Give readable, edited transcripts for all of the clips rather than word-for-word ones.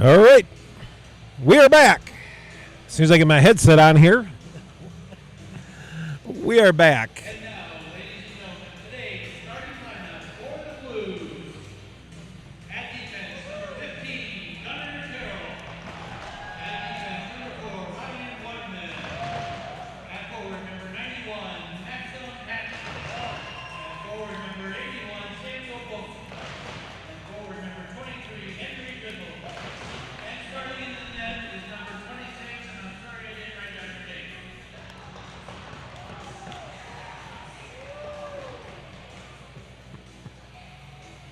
All right. We are back. As soon as I get my headset on here, we are back. And now, ladies and gentlemen, today's starting lineup for the Blues. At defense, number 15, Gunnar Carroll. At defense, number 4, Ryan Waterman. At forward, number 91, Maxim Patton. At forward, number 81, Samuel Bolton. And forward, number 23, Henry Drizzle. And starting in the net is number 26, and I'm sorry I didn't write down your name.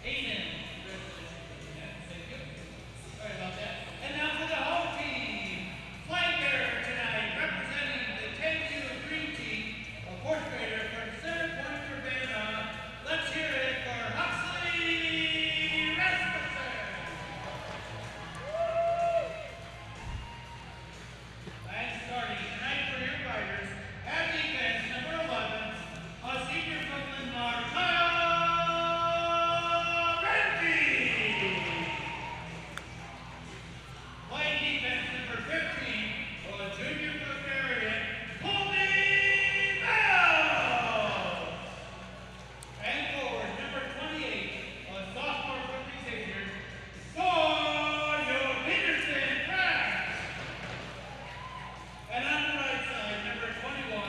Aiden. Thank you. Sorry about that. And now for the home team. Flanker tonight, representing the 10U Green Team, a fourth grader from Center Point, Urbana. Let's hear it for Huxley Rasmussen. And starting tonight for your fighters, at defense, number 11, a senior Brooklyn Mark, Kyle Renke. Playing defense, number 15, a junior Bulgarian, Colby Bell. And forward, number 28, a sophomore from the Xaviers, Sawyer Peterson Pratt. And on the right side, number 21,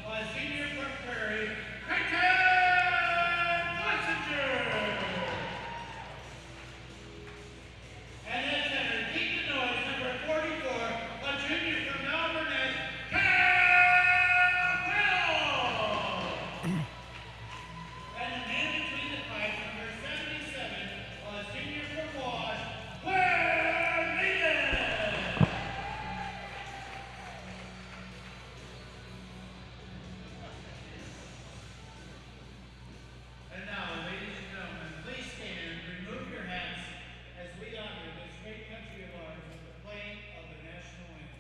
a senior from Prairie, Creighton Messenger. And at center, keep the noise, number 44, a junior from Mount Vernon, Cam Bell. And the man between the pipes, number 77, a senior from Wash, Blair Maiden. And now, ladies and gentlemen, please stand, remove your hats as we honor this great country of ours with the playing of the national anthem.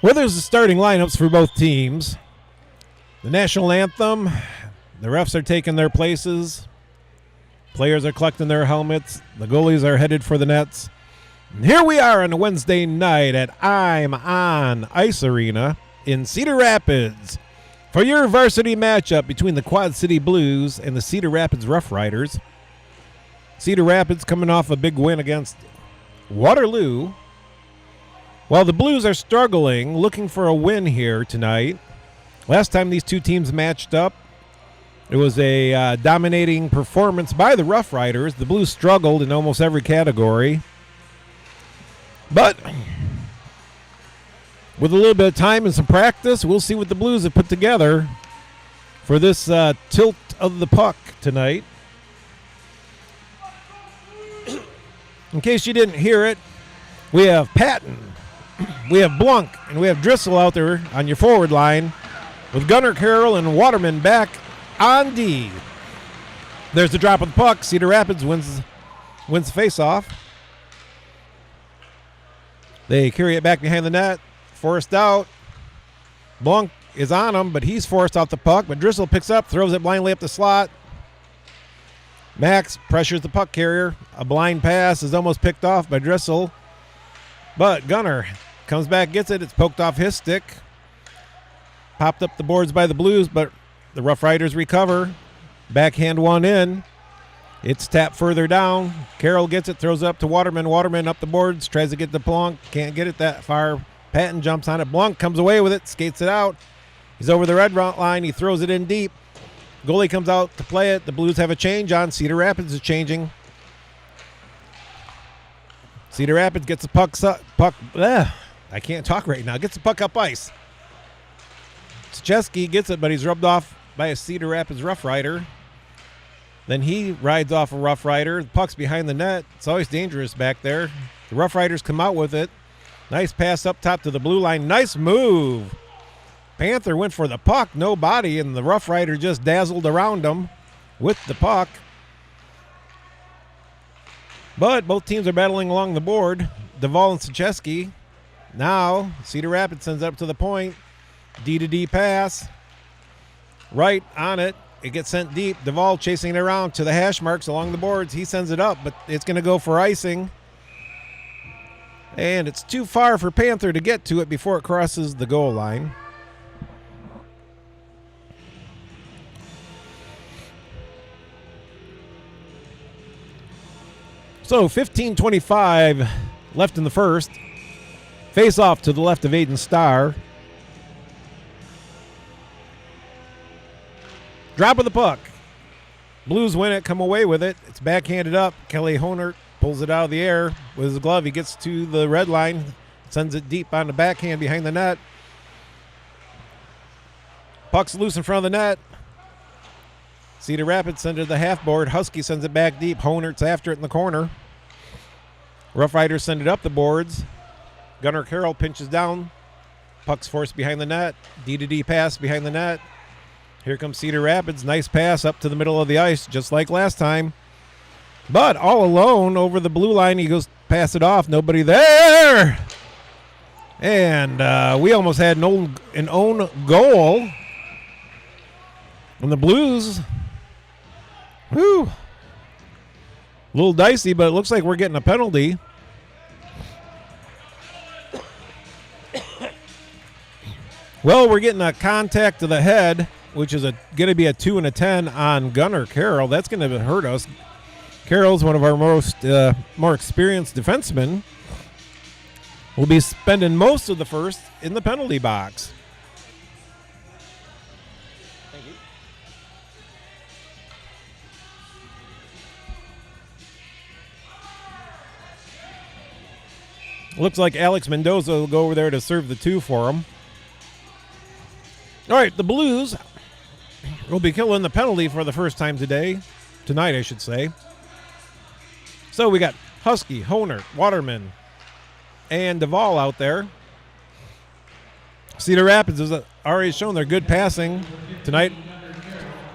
Well, there's the starting lineups for both teams. The national anthem. The refs are taking their places. Players are collecting their helmets. The goalies are headed for the nets. And here we are on a Wednesday night at I'm On Ice Arena in Cedar Rapids for your varsity matchup between the Quad City Blues and the Cedar Rapids Rough Riders. Cedar Rapids coming off a big win against Waterloo, while the Blues are struggling, looking for a win here tonight. Last time these two teams matched up, it was a dominating performance by the Rough Riders. The Blues struggled in almost every category. But with a little bit of time and some practice, we'll see what the Blues have put together for this tilt of the puck tonight. In case you didn't hear it, we have Patton, we have Blunk, and we have Driscoll out there on your forward line with Gunnar Carroll and Waterman back on D. There's the drop of the puck. Cedar Rapids wins the face-off. They carry it back behind the net. Forced out. Blunk is on him, but he's forced out the puck. But Driscoll picks up, throws it blindly up the slot. Max pressures the puck carrier. A blind pass is almost picked off by Drissel. But Gunner comes back, gets it. It's poked off his stick. Popped up the boards by the Blues, but the Rough Riders recover. Backhand one in. It's tapped further down. Carroll gets it, throws it up to Waterman. Waterman up the boards, tries to get the Blanc. Can't get it that far. Patton jumps on it. Blanc comes away with it, skates it out. He's over the red line. He throws it in deep. Goalie comes out to play it. The Blues have a change on. Cedar Rapids is changing. Cedar Rapids gets the puck. I can't talk right now. Gets the puck up ice. Szczeski gets it, but he's rubbed off by a Cedar Rapids Rough Rider. Then he rides off a Rough Rider. The puck's behind the net. It's always dangerous back there. The Rough Riders come out with it. Nice pass up top to the blue line. Nice move. Panther went for the puck, no body, and the Rough Rider just dazzled around him with the puck. But both teams are battling along the board. Duvall and Szczeski. Now, Cedar Rapids sends it up to the point. D-to-D pass. Right on it. It gets sent deep. Duvall chasing it around to the hash marks along the boards. He sends it up, but it's going to go for icing. And it's too far for Panther to get to it before it crosses the goal line. So 15:25 left in the first. Face off to the left of Aiden Starr. Drop of the puck. Blues win it, come away with it. It's backhanded up. Kelly Honert pulls it out of the air with his glove. He gets to the red line, sends it deep on the backhand behind the net. Puck's loose in front of the net. Cedar Rapids send it to the half board. Husky sends it back deep. Honert's after it in the corner. Rough Riders send it up the boards. Gunnar Carroll pinches down. Puck's forced behind the net. D-to-D pass behind the net. Here comes Cedar Rapids. Nice pass up to the middle of the ice, just like last time. But all alone over the blue line, he goes pass it off. Nobody there. And we almost had an own goal. And the Blues, whew, a little dicey, but it looks like we're getting a penalty. Well, we're getting a contact to the head, which is going to be a 2 and a 10 on Gunnar Carroll. That's going to hurt us. Carroll's one of our more experienced defensemen. Will be spending most of the first in the penalty box. Thank you. Looks like Alex Mendoza will go over there to serve the 2 for him. All right, the Blues will be killing the penalty for the first time tonight, I should say. So we got Husky, Honert, Waterman, and Duvall out there. Cedar Rapids has already shown their good passing tonight.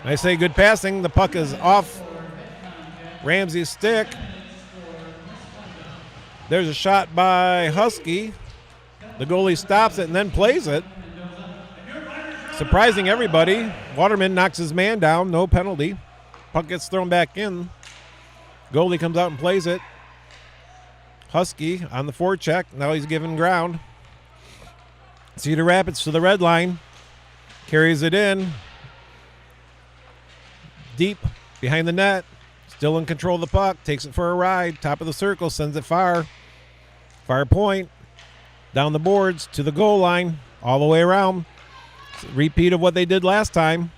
When I say good passing, the puck is off Ramsey's stick. There's a shot by Husky. The goalie stops it and then plays it. Surprising everybody. Waterman knocks his man down. No penalty. Puck gets thrown back in. Goalie comes out and plays it. Husky on the forecheck. Now he's giving ground. Cedar Rapids to the red line. Carries it in. Deep behind the net. Still in control of the puck. Takes it for a ride. Top of the circle. Sends it far. Far point. Down the boards to the goal line. All the way around. Repeat of what they did last time.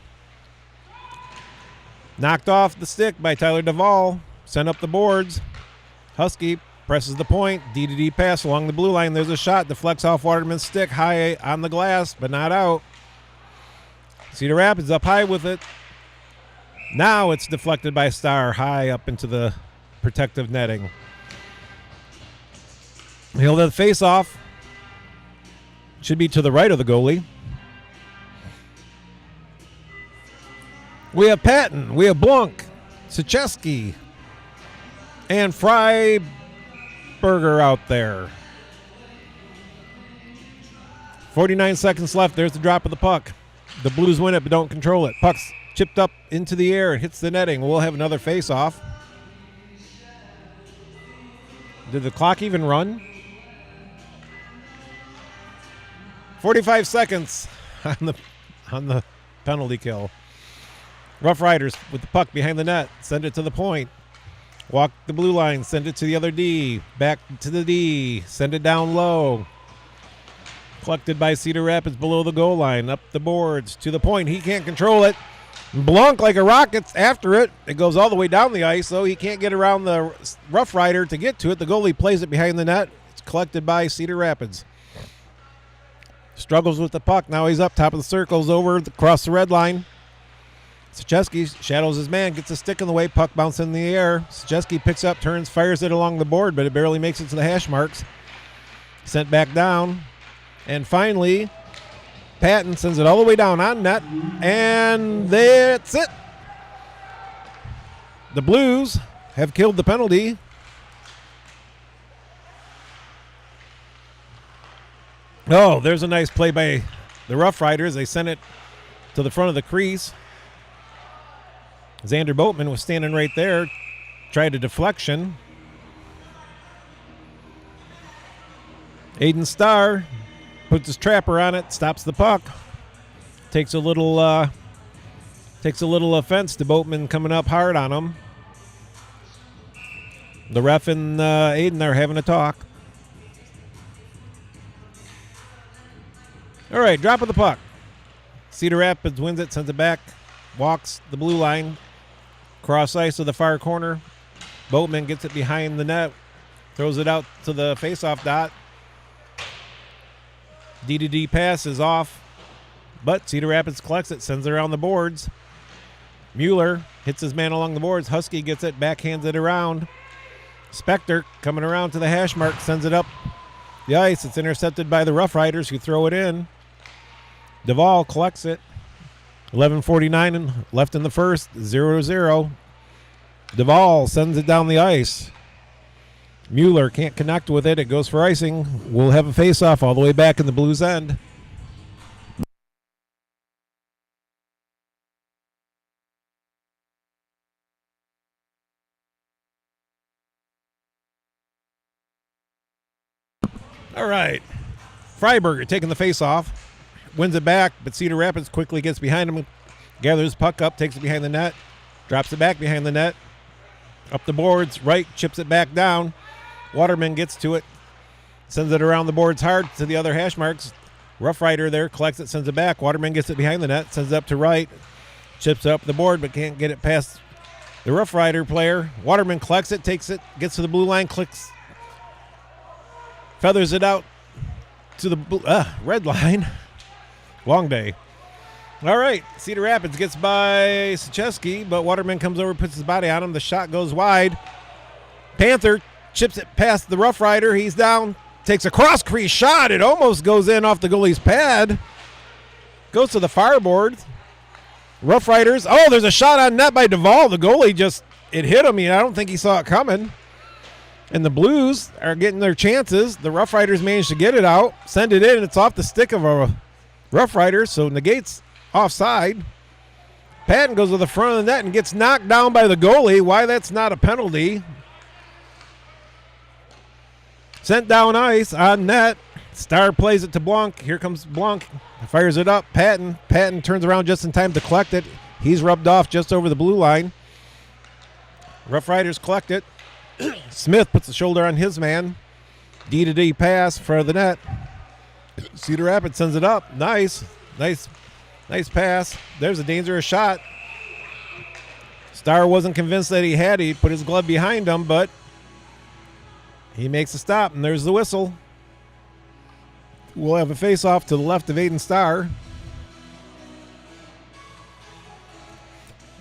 Knocked off the stick by Tyler Duvall. Sent up the boards. Husky presses the point. D-to-D pass along the blue line. There's a shot. Deflects off Waterman's stick. High on the glass, but not out. Cedar Rapids up high with it. Now it's deflected by Starr high up into the protective netting. He'll then face off. Should be to the right of the goalie. We have Patton, we have Blanc, Szczeski, and Freiberger out there. 49 seconds left. There's the drop of the puck. The Blues win it, but don't control it. Puck's chipped up into the air and hits the netting. We'll have another face-off. Did the clock even run? 45 seconds on the penalty kill. Rough Riders with the puck behind the net. Send it to the point. Walk the blue line. Send it to the other D. Back to the D. Send it down low. Collected by Cedar Rapids below the goal line. Up the boards to the point. He can't control it. Blanc like a rocket's after it. It goes all the way down the ice, so he can't get around the Rough Rider to get to it. The goalie plays it behind the net. It's collected by Cedar Rapids. Struggles with the puck. Now he's up top of the circles over across the red line. Sachesky shadows his man, gets a stick in the way, puck bouncing in the air. Sachesky picks up, turns, fires it along the board, but it barely makes it to the hash marks. Sent back down. And finally, Patton sends it all the way down on net, and that's it. The Blues have killed the penalty. Oh, there's a nice play by the Rough Riders. They sent it to the front of the crease. Xander Boatman was standing right there, tried a deflection. Aiden Starr puts his trapper on it, stops the puck. Takes a little offense to Boatman coming up hard on him. The ref and Aiden are having a talk. All right, drop of the puck. Cedar Rapids wins it, sends it back, walks the blue line, cross ice to the far corner. Boatman gets it behind the net, throws it out to the faceoff dot. D-to-D pass is off, but Cedar Rapids collects it, sends it around the boards. Mueller hits his man along the boards. Husky gets it, backhands it around. Spector coming around to the hash mark, sends it up the ice. It's intercepted by the Rough Riders who throw it in. Duvall collects it. 11:49 left in the first, 0-0. Duvall sends it down the ice. Mueller can't connect with it. It goes for icing. We'll have a face-off all the way back in the Blues' end. All right. Freiberger taking the face-off. Wins it back, but Cedar Rapids quickly gets behind him. Gathers puck up, takes it behind the net. Drops it back behind the net. Up the boards, right, chips it back down. Waterman gets to it. Sends it around the boards hard to the other hash marks. Rough Rider there, collects it, sends it back. Waterman gets it behind the net, sends it up to right. Chips it up the board, but can't get it past the Rough Rider player. Waterman collects it, takes it, gets to the blue line, clicks. Feathers it out to the red line. Long day. All right, Cedar Rapids gets by Sachesky, but Waterman comes over, puts his body on him. The shot goes wide. Panther chips it past the Rough Rider. He's down. Takes a cross-crease shot. It almost goes in off the goalie's pad. Goes to the fireboard. Rough Riders. Oh, there's a shot on net by Duvall. The goalie it hit him. I don't think he saw it coming. And the Blues are getting their chances. The Rough Riders managed to get it out, send it in. It's off the stick of a Rough Rider, so negates offside. Patton goes to the front of the net and gets knocked down by the goalie. Why that's not a penalty. Sent down ice on net. Starr plays it to Blanc. Here comes Blanc. Fires it up. Patton turns around just in time to collect it. He's rubbed off just over the blue line. Rough Riders collect it. Smith puts the shoulder on his man. D-to-D pass for the net. Cedar Rapids sends it up. Nice pass. There's a dangerous shot. Starr wasn't convinced that he had. He put his glove behind him, but he makes a stop, and there's the whistle. We'll have a face-off to the left of Aiden Starr.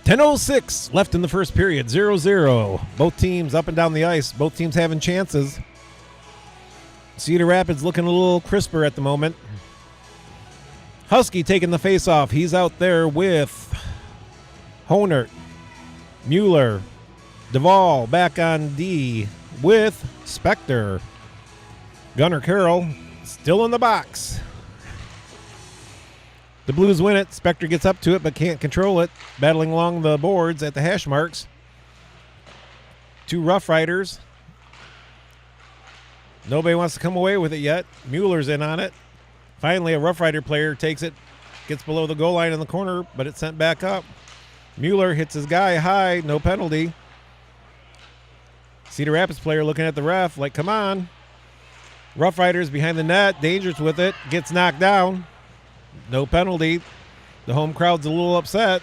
10:06 left in the first period, 0-0. Both teams up and down the ice. Both teams having chances. Cedar Rapids looking a little crisper at the moment. Husky taking the face-off. He's out there with Honert, Mueller, Duvall back on D with Spector. Gunnar Carroll still in the box. The Blues win it. Spectre gets up to it but can't control it, battling along the boards at the hash marks. 2 Rough Riders. Nobody wants to come away with it yet. Mueller's in on it. Finally, a Rough Rider player takes it, gets below the goal line in the corner, but it's sent back up. Mueller hits his guy high, no penalty. Cedar Rapids player looking at the ref like, come on. Rough Riders behind the net, dangerous with it, gets knocked down. No penalty. The home crowd's a little upset.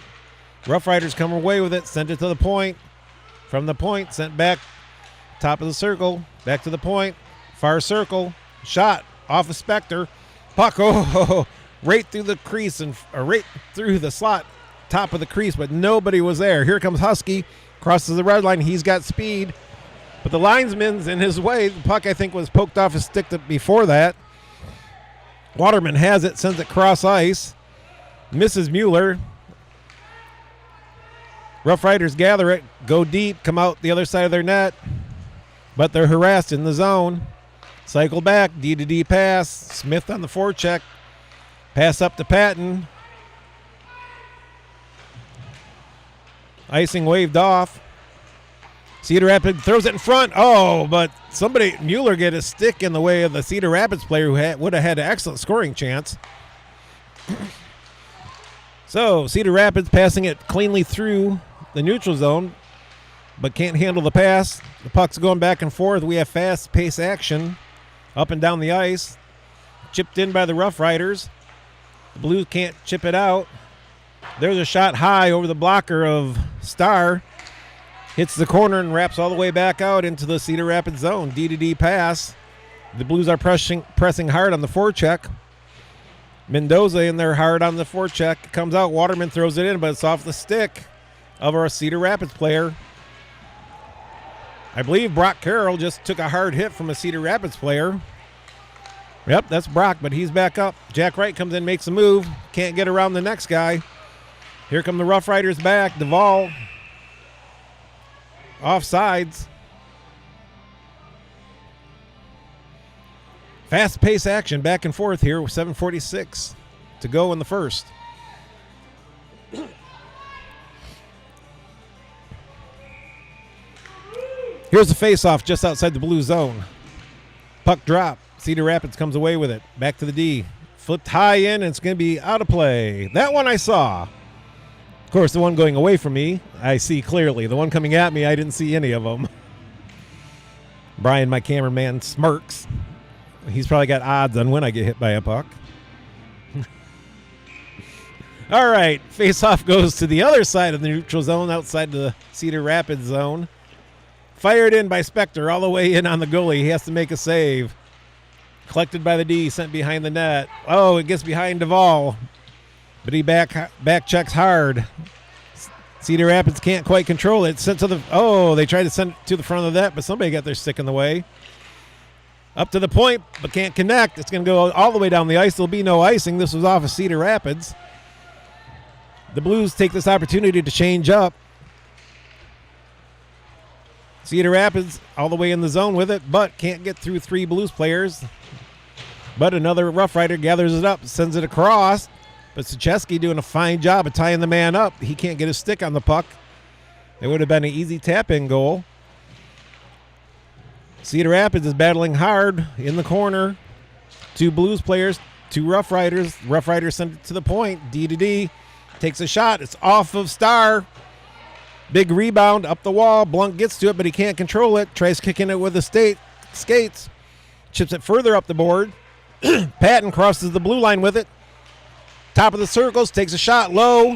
Rough Riders come away with it, send it to the point. From the point, sent back, top of the circle, back to the point. Far circle, shot off the Spectre. Puck, right through the crease and right through the slot, top of the crease, but nobody was there. Here comes Husky, crosses the red line. He's got speed, but the linesman's in his way. The puck, I think, was poked off his stick before that. Waterman has it, sends it cross ice, misses Mueller. Rough Riders gather it, go deep, come out the other side of their net, but they're harassed in the zone. Cycle back, D-to-D pass. Smith on the forecheck. Pass up to Patton. Icing waved off. Cedar Rapids throws it in front. Oh, but Mueller get a stick in the way of the Cedar Rapids player who would have had an excellent scoring chance. So Cedar Rapids passing it cleanly through the neutral zone, but can't handle the pass. The puck's going back and forth. We have fast-paced action up and down the ice. Chipped in by the Rough Riders. The Blues can't chip it out. There's a shot high over the blocker of Starr. Hits the corner and wraps all the way back out into the Cedar Rapids zone. D-to-D pass. The Blues are pressing hard on the forecheck. Mendoza in there hard on the forecheck. Comes out. Waterman throws it in, but it's off the stick of our Cedar Rapids player. I believe Brock Carroll just took a hard hit from a Cedar Rapids player. Yep, that's Brock, but he's back up. Jack Wright comes in, makes a move. Can't get around the next guy. Here come the Rough Riders back. Duvall. Offsides. Fast-paced action back and forth here with 7:46 to go in the first. Here's the face-off just outside the blue zone. Puck drop. Cedar Rapids comes away with it. Back to the D. Flipped high in, and it's going to be out of play. That one I saw. Of course, the one going away from me, I see clearly. The one coming at me, I didn't see any of them. Brian, my cameraman, smirks. He's probably got odds on when I get hit by a puck. All right, face-off goes to the other side of the neutral zone, outside the Cedar Rapids zone. Fired in by Spectre all the way in on the goalie. He has to make a save. Collected by the D, sent behind the net. Oh, it gets behind Duvall. But he back checks hard. Cedar Rapids can't quite control it. Sent to the... Oh, they tried to send it to the front of the net, but somebody got their stick in the way. Up to the point, but can't connect. It's going to go all the way down the ice. There'll be no icing. This was off of Cedar Rapids. The Blues take this opportunity to change up. Cedar Rapids all the way in the zone with it, but can't get through 3 Blues players. But another Rough Rider gathers it up, sends it across. But Sucheski doing a fine job of tying the man up. He can't get his stick on the puck. It would have been an easy tap-in goal. Cedar Rapids is battling hard in the corner. 2 Blues players, 2 Rough Riders. Rough Riders send it to the point. D-to-D takes a shot. It's off of Starr. Big rebound up the wall. Blunt gets to it, but he can't control it. Tries kicking it with the skates. Chips it further up the board. Patton crosses the blue line with it. Top of the circles, takes a shot low.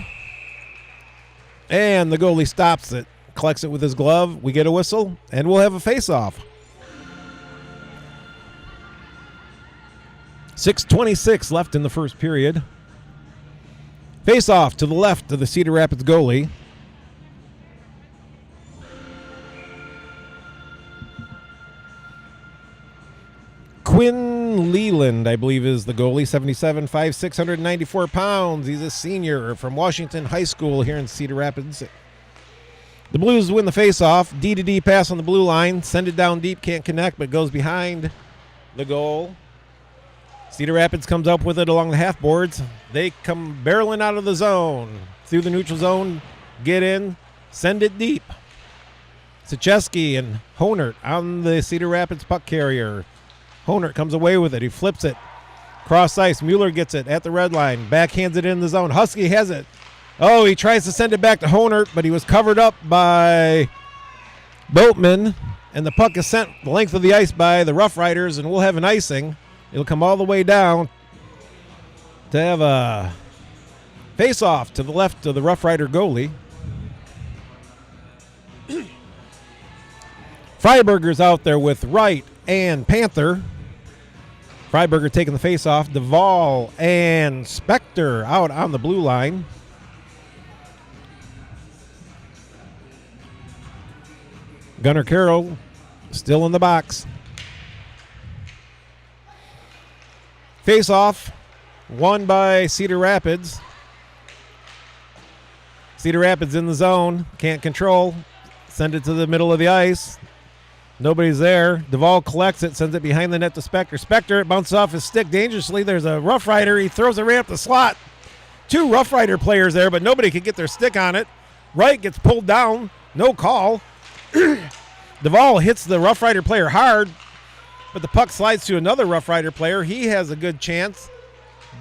And the goalie stops it. Collects it with his glove. We get a whistle, and we'll have a face-off. 6:26 left in the first period. Face-off to the left of the Cedar Rapids goalie. Quinn Leland, I believe, is the goalie. 77'5", 694 pounds. He's a senior from Washington High School here in Cedar Rapids. The Blues win the faceoff. D-to-D pass on the blue line. Send it down deep. Can't connect, but goes behind the goal. Cedar Rapids comes up with it along the half boards. They come barreling out of the zone. Through the neutral zone, get in, send it deep. Sicheski and Honert on the Cedar Rapids puck carrier. Honert comes away with it. He flips it. Cross ice. Mueller gets it at the red line. Backhands it in the zone. Husky has it. Oh, he tries to send it back to Honert, but he was covered up by Boatman. And the puck is sent the length of the ice by the Rough Riders, and we'll have an icing. It'll come all the way down to have a face-off to the left of the Rough Rider goalie. Freiberger's out there with Wright and Panther. Freiberger taking the face-off. Duvall and Spector out on the blue line. Gunnar Carroll still in the box. Face-off, won by Cedar Rapids. Cedar Rapids in the zone, can't control. Send it to the middle of the ice. Nobody's there. Duvall collects it, sends it behind the net to Spector. Spector, it bounces off his stick dangerously. There's a Rough Rider. He throws it right up the slot. Two Rough Rider players there, but nobody can get their stick on it. Wright gets pulled down. No call. Duvall hits the Rough Rider player hard, but the puck slides to another Rough Rider player. He has a good chance,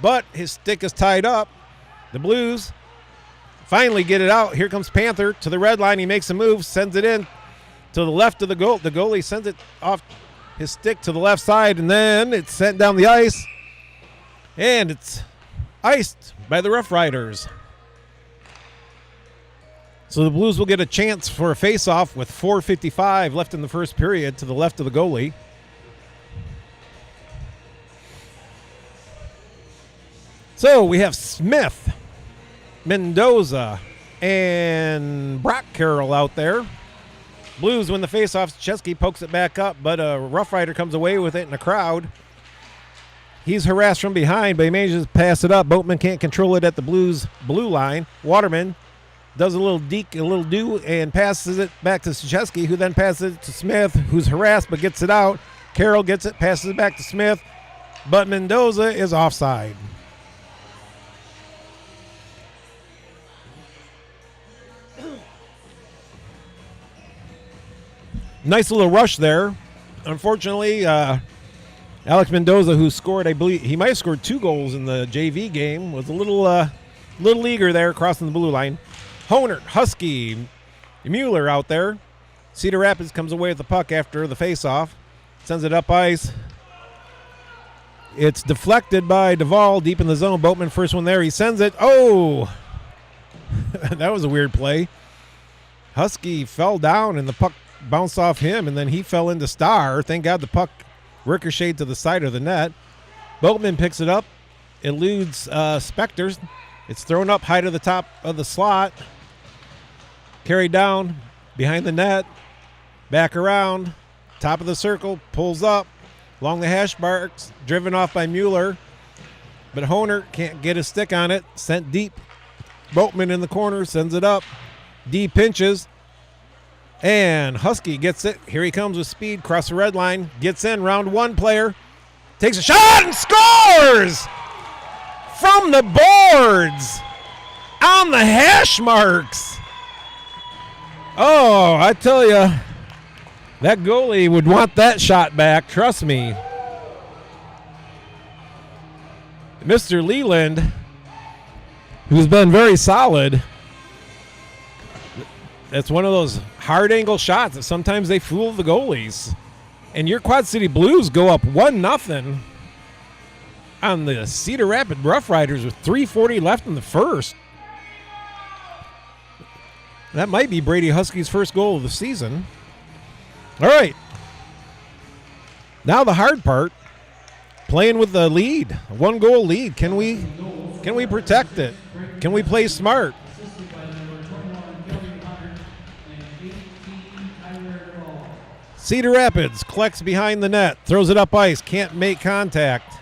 but his stick is tied up. The Blues finally get it out. Here comes Panther to the red line. He makes a move, sends it in to the left of the goal. The goalie sends it off his stick to the left side, and then it's sent down the ice, and it's iced by the Rough Riders. So the Blues will get a chance for a face-off with 4:55 left in the first period to the left of the goalie. So we have Smith, Mendoza, and Brock Carroll out there. Blues win the face-off. Chesky pokes it back up, but a Rough Rider comes away with it in the crowd. He's harassed from behind, but he manages to pass it up. Boatman can't control it at the Blues blue line. Waterman does a little deke, a little do, and passes it back to Chesky, who then passes it to Smith, who's harassed but gets it out. Carroll gets it, passes it back to Smith, but Mendoza is offside. Nice little rush there. Unfortunately, Alex Mendoza, who scored, I believe, he might have scored 2 goals in the JV game, was a little eager there crossing the blue line. Honert, Husky, Mueller out there. Cedar Rapids comes away with the puck after the face-off. Sends it up ice. It's deflected by Duvall deep in the zone. Boatman first one there. He sends it. Oh! That was a weird play. Husky fell down and the puck bounced off him, and then he fell into Starr. Thank God the puck ricocheted to the side of the net. Boatman picks it up, eludes Spector's. It's thrown up high to the top of the slot. Carried down behind the net. Back around. Top of the circle. Pulls up. Along the hash marks. Driven off by Mueller. But Honert can't get his stick on it. Sent deep. Boatman in the corner. Sends it up. D pinches. And Husky gets it. Here he comes with speed. Cross the red line. Gets in. Round one player. Takes a shot and scores! From the boards. On the hash marks. Oh, I tell you, that goalie would want that shot back. Trust me. Mr. Leland, who's been very solid. That's one of those hard angle shots that sometimes they fool the goalies. And your Quad City Blues go up 1-0 on the Cedar Rapids Rough Riders with 3:40 left in the first. That might be Brady Husky's first goal of the season. All right. Now the hard part, playing with the lead, a 1-goal lead. Can we protect it? Can we play smart? Cedar Rapids collects behind the net, throws it up ice, can't make contact.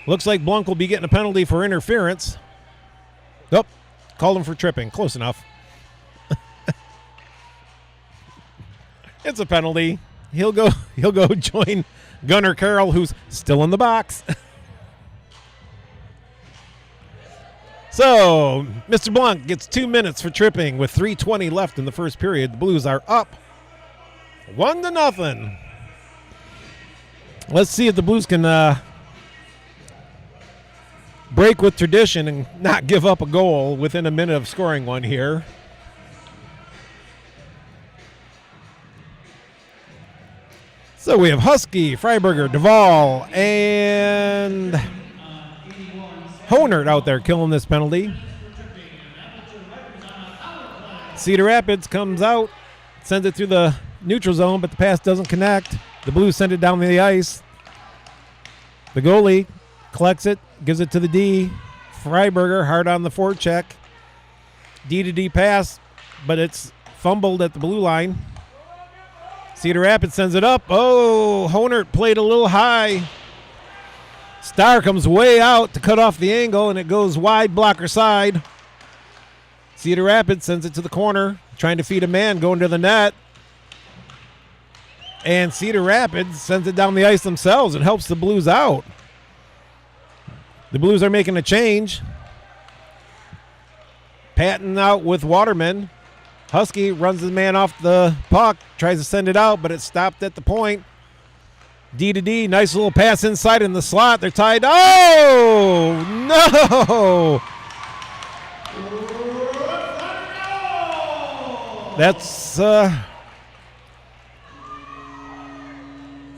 Looks like Blunk will be getting a penalty for interference. Nope, called him for tripping. Close enough. It's a penalty. He'll go join Gunnar Carroll, who's still in the box. So, Mr. Blanc gets 2 minutes for tripping with 3:20 left in the first period. The Blues are up 1-0. Let's see if the Blues can break with tradition and not give up a goal within a minute of scoring one here. So we have Husky, Freiberger, Duvall, and Honert out there killing this penalty. Cedar Rapids comes out, sends it through the neutral zone, but the pass doesn't connect. The Blues send it down the ice. The goalie collects it, gives it to the D. Freiberger hard on the forecheck. D-to-D pass, but it's fumbled at the blue line. Cedar Rapids sends it up. Oh, Honert played a little high. Starr comes way out to cut off the angle, and it goes wide blocker side. Cedar Rapids sends it to the corner, trying to feed a man, going to the net. And Cedar Rapids sends it down the ice themselves and helps the Blues out. The Blues are making a change. Patton out with Waterman. Husky runs the man off the puck, tries to send it out, but it's stopped at the point. D-to-D, nice little pass inside in the slot. They're tied. Oh, no! That's well,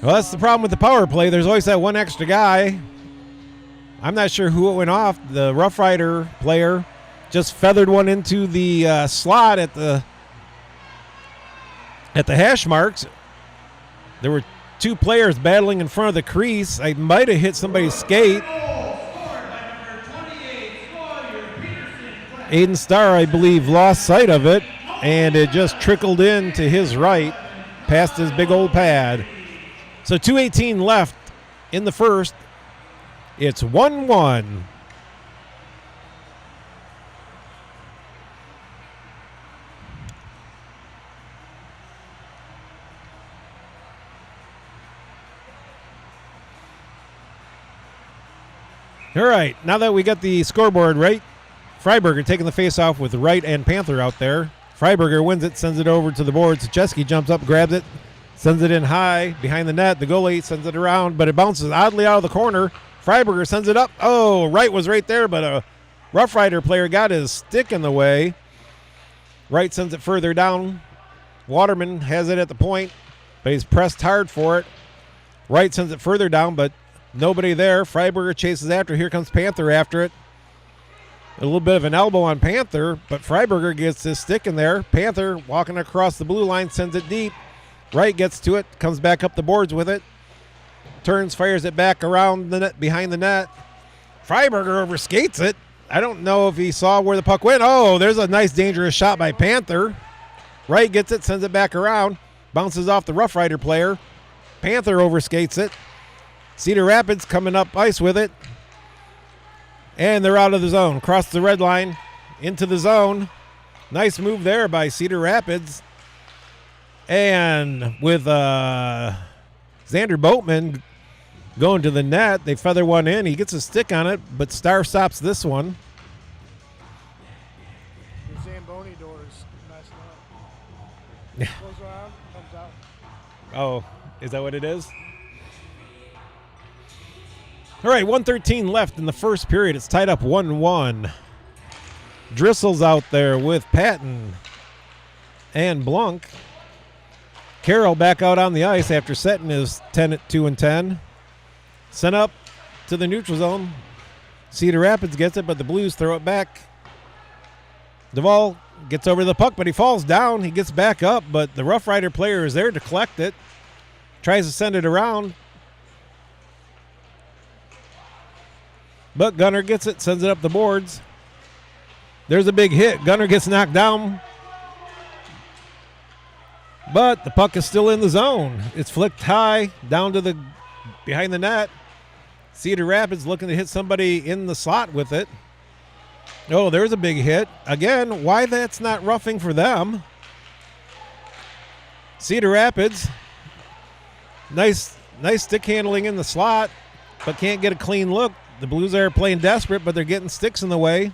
that's the problem with the power play. There's always that one extra guy. I'm not sure who it went off. The Rough Rider player just feathered one into the slot at the hash marks. There were two players battling in front of the crease. I might have hit somebody's skate. Aiden Starr, I believe, lost sight of it, and it just trickled in to his right past his big old pad. So 2:18 left in the first. It's 1-1. All right, now that we got the scoreboard right, Freiberger taking the face-off with Wright and Panther out there. Freiberger wins it, sends it over to the boards. Chesky jumps up, grabs it, sends it in high behind the net. The goalie sends it around, but it bounces oddly out of the corner. Freiberger sends it up. Oh, Wright was right there, but a Rough Rider player got his stick in the way. Wright sends it further down. Waterman has it at the point, but he's pressed hard for it. Wright sends it further down, but nobody there. Freiberger chases after. Here comes Panther after it. A little bit of an elbow on Panther, but Freiberger gets his stick in there. Panther walking across the blue line, sends it deep. Wright gets to it, comes back up the boards with it. Turns, fires it back around the net, behind the net. Freiberger overskates it. I don't know if he saw where the puck went. Oh, there's a nice dangerous shot by Panther. Wright gets it, sends it back around. Bounces off the Rough Rider player. Panther overskates it. Cedar Rapids coming up ice with it. And they're out of the zone. Cross the red line into the zone. Nice move there by Cedar Rapids. And with Xander Boatman going to the net, they feather one in. He gets a stick on it, but Starr stops this one. The Zamboni door is messed up. Yeah. Goes around, comes out. Oh, is that what it is? All right, 1:13 left in the first period. It's tied up 1-1. Driscoll's out there with Patton and Blanc. Carroll back out on the ice after setting his 2-10. Sent up to the neutral zone. Cedar Rapids gets it, but the Blues throw it back. Duvall gets over the puck, but he falls down. He gets back up, but the Rough Rider player is there to collect it. Tries to send it around. But Gunner gets it, sends it up the boards. There's a big hit. Gunner gets knocked down. But the puck is still in the zone. It's flicked high down to the behind the net. Cedar Rapids looking to hit somebody in the slot with it. Oh, there's a big hit. Again, why that's not roughing for them. Cedar Rapids. Nice Nice stick handling in the slot, but can't get a clean look. The Blues are playing desperate, but they're getting sticks in the way.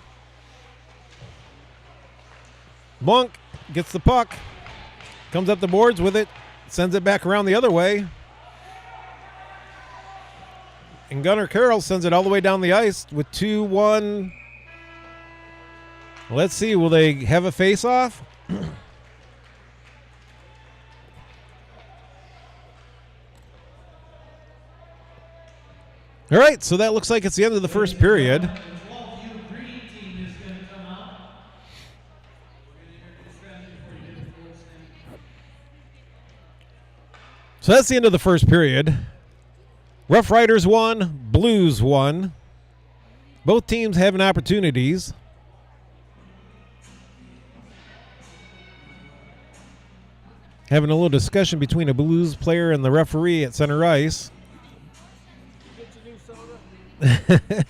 Monk gets the puck, comes up the boards with it, sends it back around the other way. And Gunnar Carroll sends it all the way down the ice with 2-1. Let's see, will they have a face-off? All right, so that looks like it's the end of the first period. The Wallview Green team is going to come out. We're going to introduce them before you get the full name. So that's the end of the first period. Rough Riders won, Blues won. Both teams having opportunities. Having a little discussion between a Blues player and the referee at center ice. Get your new soda.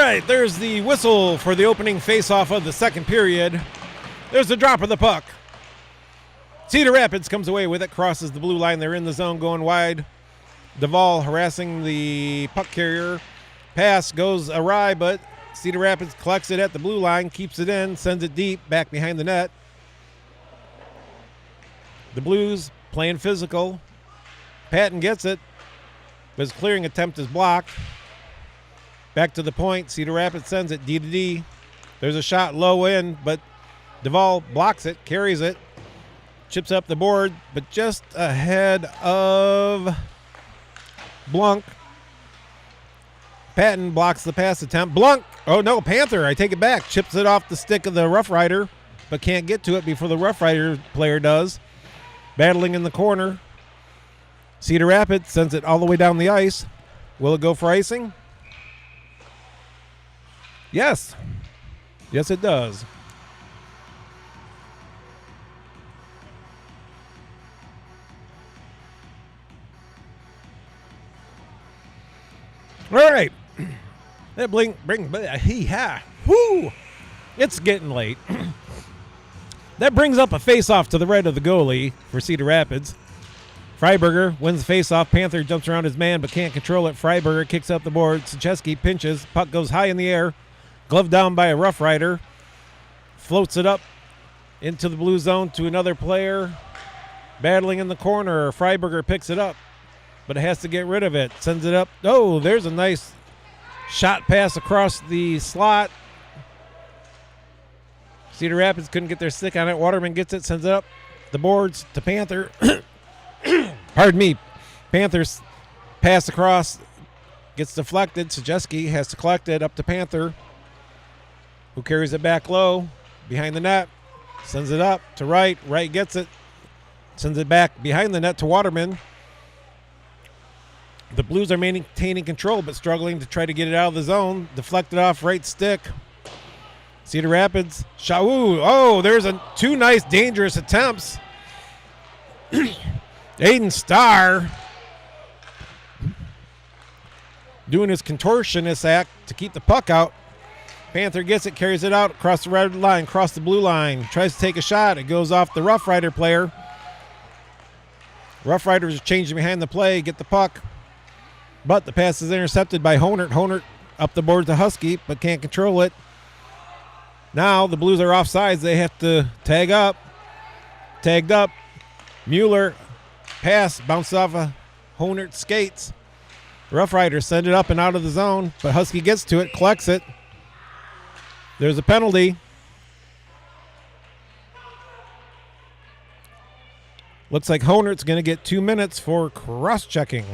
right, there's the whistle for the opening face-off of the second period. There's the drop of the puck. Cedar Rapids comes away with it, crosses the blue line. They're in the zone going wide. Duvall harassing the puck carrier. Pass goes awry, but Cedar Rapids collects it at the blue line, keeps it in, sends it deep, back behind the net. The Blues playing physical. Patton gets it, but his clearing attempt is blocked. Back to the point. Cedar Rapids sends it D to D. There's a shot low in, but Duvall blocks it, carries it, chips up the board, but just ahead of Blunk. Patton blocks the pass attempt. Blunk. Oh, no, Panther. I take it back. Chips it off the stick of the Rough Rider, but can't get to it before the Rough Rider player does. Battling in the corner. Cedar Rapids sends it all the way down the ice. Will it go for icing? Yes. Yes, it does. All right. That bring hee-ha. Whoo! It's getting late. That brings up a face-off to the right of the goalie for Cedar Rapids. Freiberger wins the face-off. Panther jumps around his man but can't control it. Freiberger kicks up the board. Sucheski pinches. Puck goes high in the air. Gloved down by a Rough Rider. Floats it up into the blue zone to another player. Battling in the corner. Freiberger picks it up, but it has to get rid of it. Sends it up. Oh, there's a nice shot pass across the slot. Cedar Rapids couldn't get their stick on it. Waterman gets it, sends it up the boards to Panther. Pardon me. Panthers pass across, gets deflected. Sujeski has to collect it up to Panther, who carries it back low behind the net. Sends it up to Wright. Wright gets it. Sends it back behind the net to Waterman. The Blues are maintaining control but struggling to try to get it out of the zone. Deflected off right stick. Cedar Rapids. Shot. Ooh, oh, there's two nice dangerous attempts. Aiden Starr doing his contortionist act to keep the puck out. Panther gets it, carries it out across the red line, across the blue line. Tries to take a shot. It goes off the Rough Rider player. Rough Riders are changing behind the play, get the puck. But the pass is intercepted by Honert. Honert up the board to Husky, but can't control it. Now the Blues are offsides. They have to tag up. Tagged up. Mueller. Pass. Bounces off of Honert's skates. Rough Riders send it up and out of the zone, but Husky gets to it, collects it. There's a penalty. Looks like Honert's going to get 2 minutes for cross-checking.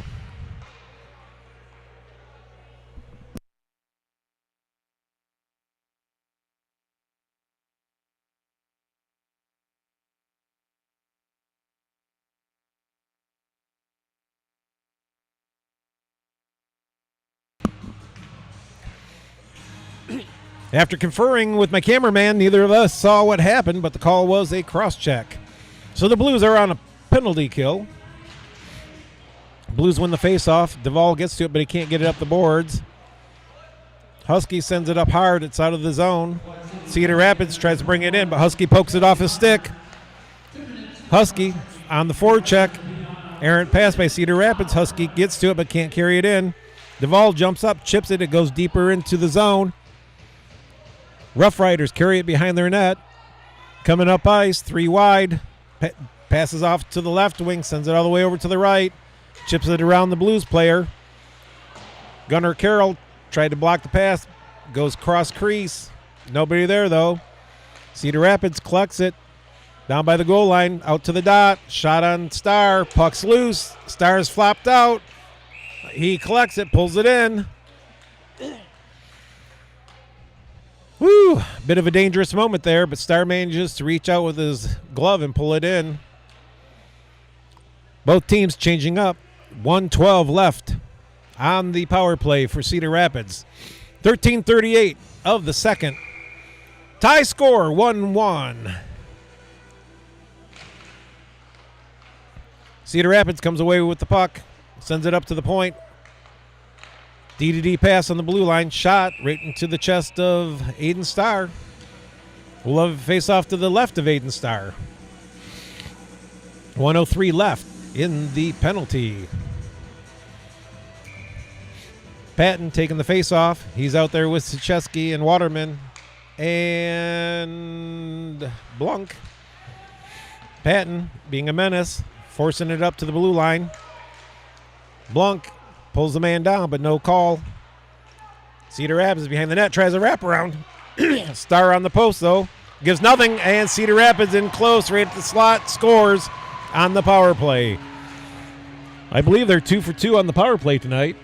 After conferring with my cameraman, neither of us saw what happened, but the call was a cross-check. So the Blues are on a penalty kill. Blues win the face-off. Duvall gets to it, but he can't get it up the boards. Husky sends it up hard. It's out of the zone. Cedar Rapids tries to bring it in, but Husky pokes it off his stick. Husky on the forecheck. Errant pass by Cedar Rapids. Husky gets to it, but can't carry it in. Duvall jumps up, chips it. It goes deeper into the zone. Rough Riders carry it behind their net. Coming up ice, 3 wide. Passes off to the left wing, sends it all the way over to the right. Chips it around the Blues player. Gunnar Carroll tried to block the pass. Goes cross crease. Nobody there, though. Cedar Rapids collects it. Down by the goal line, out to the dot. Shot on Starr. Puck's loose. Starr's flopped out. He collects it, pulls it in. Woo! Bit of a dangerous moment there, but Starr manages to reach out with his glove and pull it in. Both teams changing up. 1:12 left on the power play for Cedar Rapids. 13:38 of the second. Tie score 1-1. Cedar Rapids comes away with the puck, sends it up to the point. D-to-D pass on the blue line. Shot right into the chest of Aiden Starr. We'll have a face-off to the left of Aiden Starr. 1:03 left in the penalty. Patton taking the face-off. He's out there with Sicheski and Waterman. And Blunk. Patton being a menace, forcing it up to the blue line. Blunk pulls the man down, but no call. Cedar Rapids behind the net, tries a wraparound. Starr on the post, though. Gives nothing, and Cedar Rapids in close, right at the slot, scores on the power play. I believe they're 2 for 2 on the power play tonight.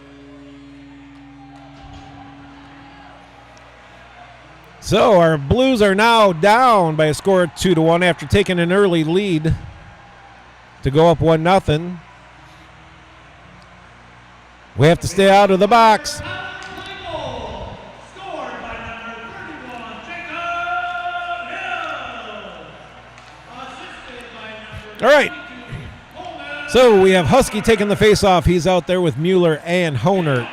So our Blues are now down by a score of 2-1 after taking an early lead to go up 1-0. We have to stay out of the box. All right. So we have Husky taking the face-off. He's out there with Mueller and Honert.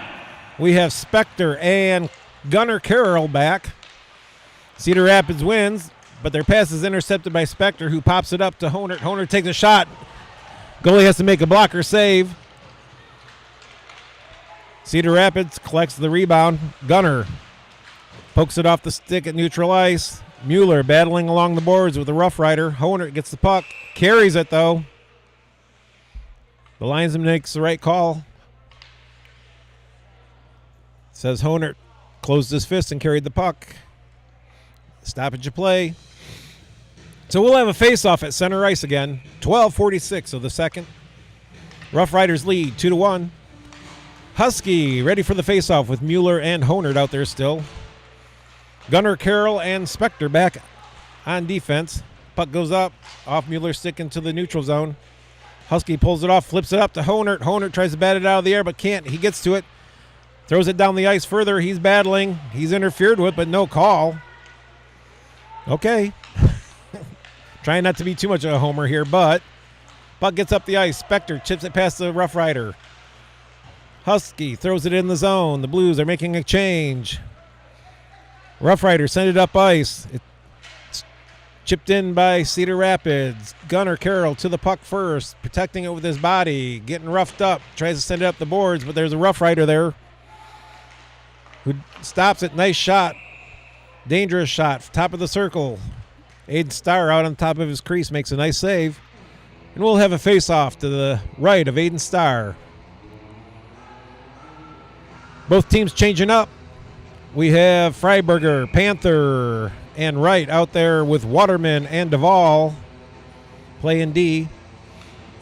We have Spector and Gunnar Carroll back. Cedar Rapids wins, but their pass is intercepted by Spector, who pops it up to Honert. Honert takes a shot. Goalie has to make a blocker save. Cedar Rapids collects the rebound. Gunnar pokes it off the stick at neutral ice. Mueller battling along the boards with the Rough Rider. Honert gets the puck, carries it though. The linesman makes the right call. Says Honert closed his fist and carried the puck. Stoppage of play. So we'll have a face-off at center ice again. 12:46 of the second. Rough Riders lead 2-1. Husky ready for the face-off with Mueller and Honert out there still. Gunnar Carroll and Spector back on defense. Puck goes up off Mueller's stick into the neutral zone. Husky pulls it off, flips it up to Honert. Honert tries to bat it out of the air but can't. He gets to it. Throws it down the ice further. He's battling. He's interfered with, but no call. Okay. Trying not to be too much of a homer here, but puck gets up the ice. Spector chips it past the Rough Rider. Husky throws it in the zone. The Blues are making a change. Rough Rider send it up ice. It's chipped in by Cedar Rapids. Gunnar Carroll to the puck first, protecting it with his body, getting roughed up. Tries to send it up the boards, but there's a Rough Rider there who stops it. Nice shot. Dangerous shot. Top of the circle. Aiden Starr out on top of his crease makes a nice save. And we'll have a face-off to the right of Aiden Starr. Both teams changing up. We have Freiberger, Panther, and Wright out there with Waterman and Duvall playing D.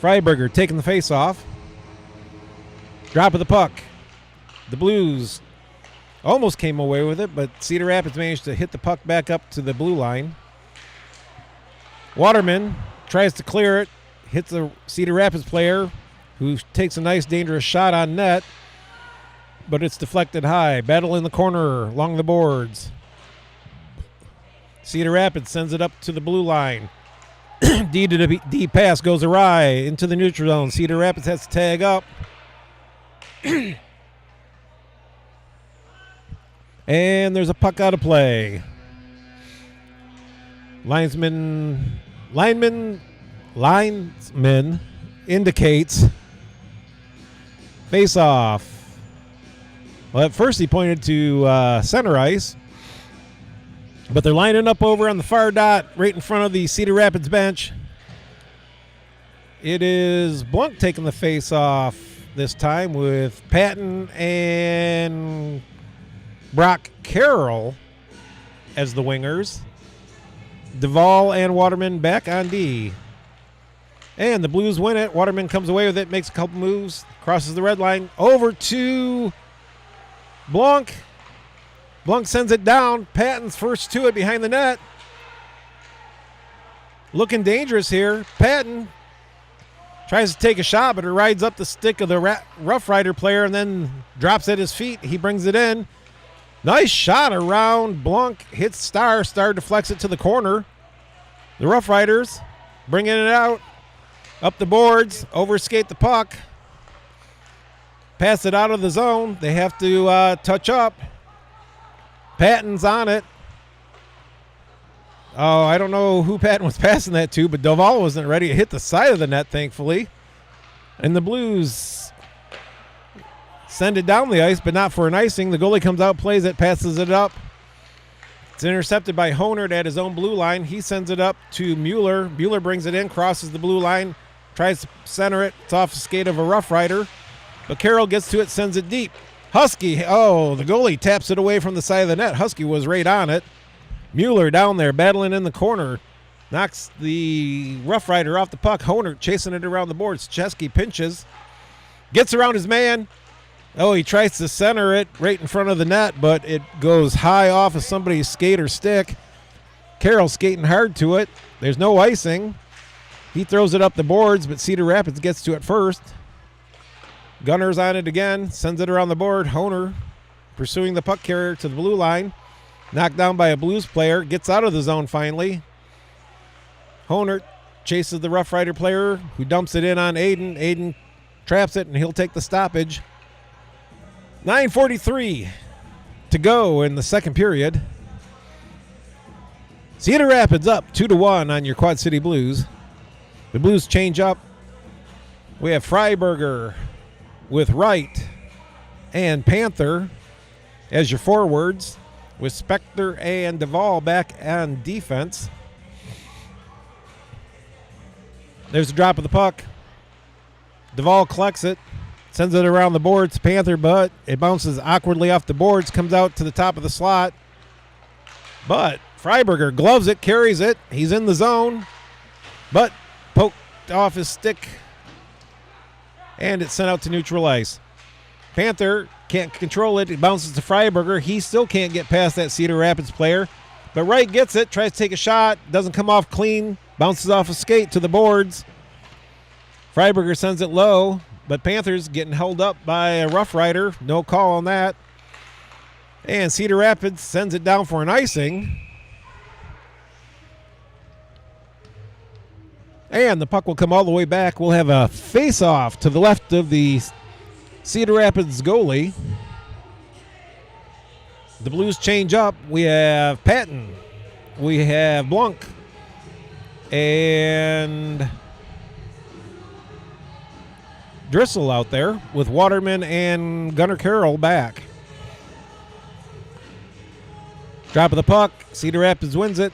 Freiberger taking the face-off. Drop of the puck. The Blues almost came away with it, but Cedar Rapids managed to hit the puck back up to the blue line. Waterman tries to clear it, hits the Cedar Rapids player, who takes a nice dangerous shot on net, but it's deflected high. Battle in the corner along the boards. Cedar Rapids sends it up to the blue line. D to D pass goes awry into the neutral zone. Cedar Rapids has to tag up. And there's a puck out of play. Linesman indicates face off. Well, at first he pointed to center ice, but they're lining up over on the far dot right in front of the Cedar Rapids bench. It is Blunk taking the face off this time with Patton and Brock Carroll as the wingers. Duvall and Waterman back on D. And the Blues win it. Waterman comes away with it, makes a couple moves, crosses the red line, over to Blunk. Blunk sends it down. Patton's first to it behind the net. Looking dangerous here. Patton tries to take a shot, but it rides up the stick of the Rough Rider player and then drops at his feet. He brings it in. Nice shot around Blunk. Hits Starr. Starr deflects it to the corner. The Rough Riders bringing it out. Up the boards. Overskate the puck. pass it out of the zone. They have to touch up. Patton's on it. Oh, I don't know who Patton was passing that to, but Duvall wasn't ready. It hit the side of the net, thankfully. And the Blues send it down the ice, but not for an icing. The goalie comes out, plays it, passes it up. It's intercepted by Honert at his own blue line. He sends it up to Mueller. Mueller brings it in, crosses the blue line, tries to center it. It's off the skate of a Rough Rider. But Carroll gets to it, sends it deep. Husky, the goalie taps it away from the side of the net. Husky was right on it. Mueller down there battling in the corner. Knocks the Rough Rider off the puck. Honert chasing it around the boards. Chesky pinches. Gets around his man. Oh, he tries to center it right in front of the net, but it goes high off of somebody's skate or stick. Carroll skating hard to it. There's no icing. He throws it up the boards, but Cedar Rapids gets to it first. Gunner's on it again. Sends it around the board. Honert pursuing the puck carrier to the blue line. Knocked down by a Blues player. Gets out of the zone finally. Honert chases the Rough Rider player who dumps it in on Aiden. Aiden traps it, and he'll take the stoppage. 9:43 to go in the second period. Cedar Rapids up 2-1 on your Quad City Blues. The Blues change up. We have Freiberger with Wright and Panther as your forwards, with Spector and Duvall back on defense. There's a drop of the puck. Duvall collects it, sends it around the boards to Panther, but it bounces awkwardly off the boards, comes out to the top of the slot. But Freiberger gloves it, carries it. He's in the zone, but poked off his stick, and it's sent out to neutral ice. Panther can't control it. It bounces to Freiberger. He still can't get past that Cedar Rapids player, but Wright gets it, tries to take a shot, doesn't come off clean, bounces off a skate to the boards. Freiberger sends it low, but Panthers getting held up by a Rough Rider. No call on that. And Cedar Rapids sends it down for an icing. And the puck will come all the way back. We'll have a face-off to the left of the Cedar Rapids goalie. The Blues change up. We have Patton. We have Blanc. And Drissel out there with Waterman and Gunnar Carroll back. Drop of the puck. Cedar Rapids wins it.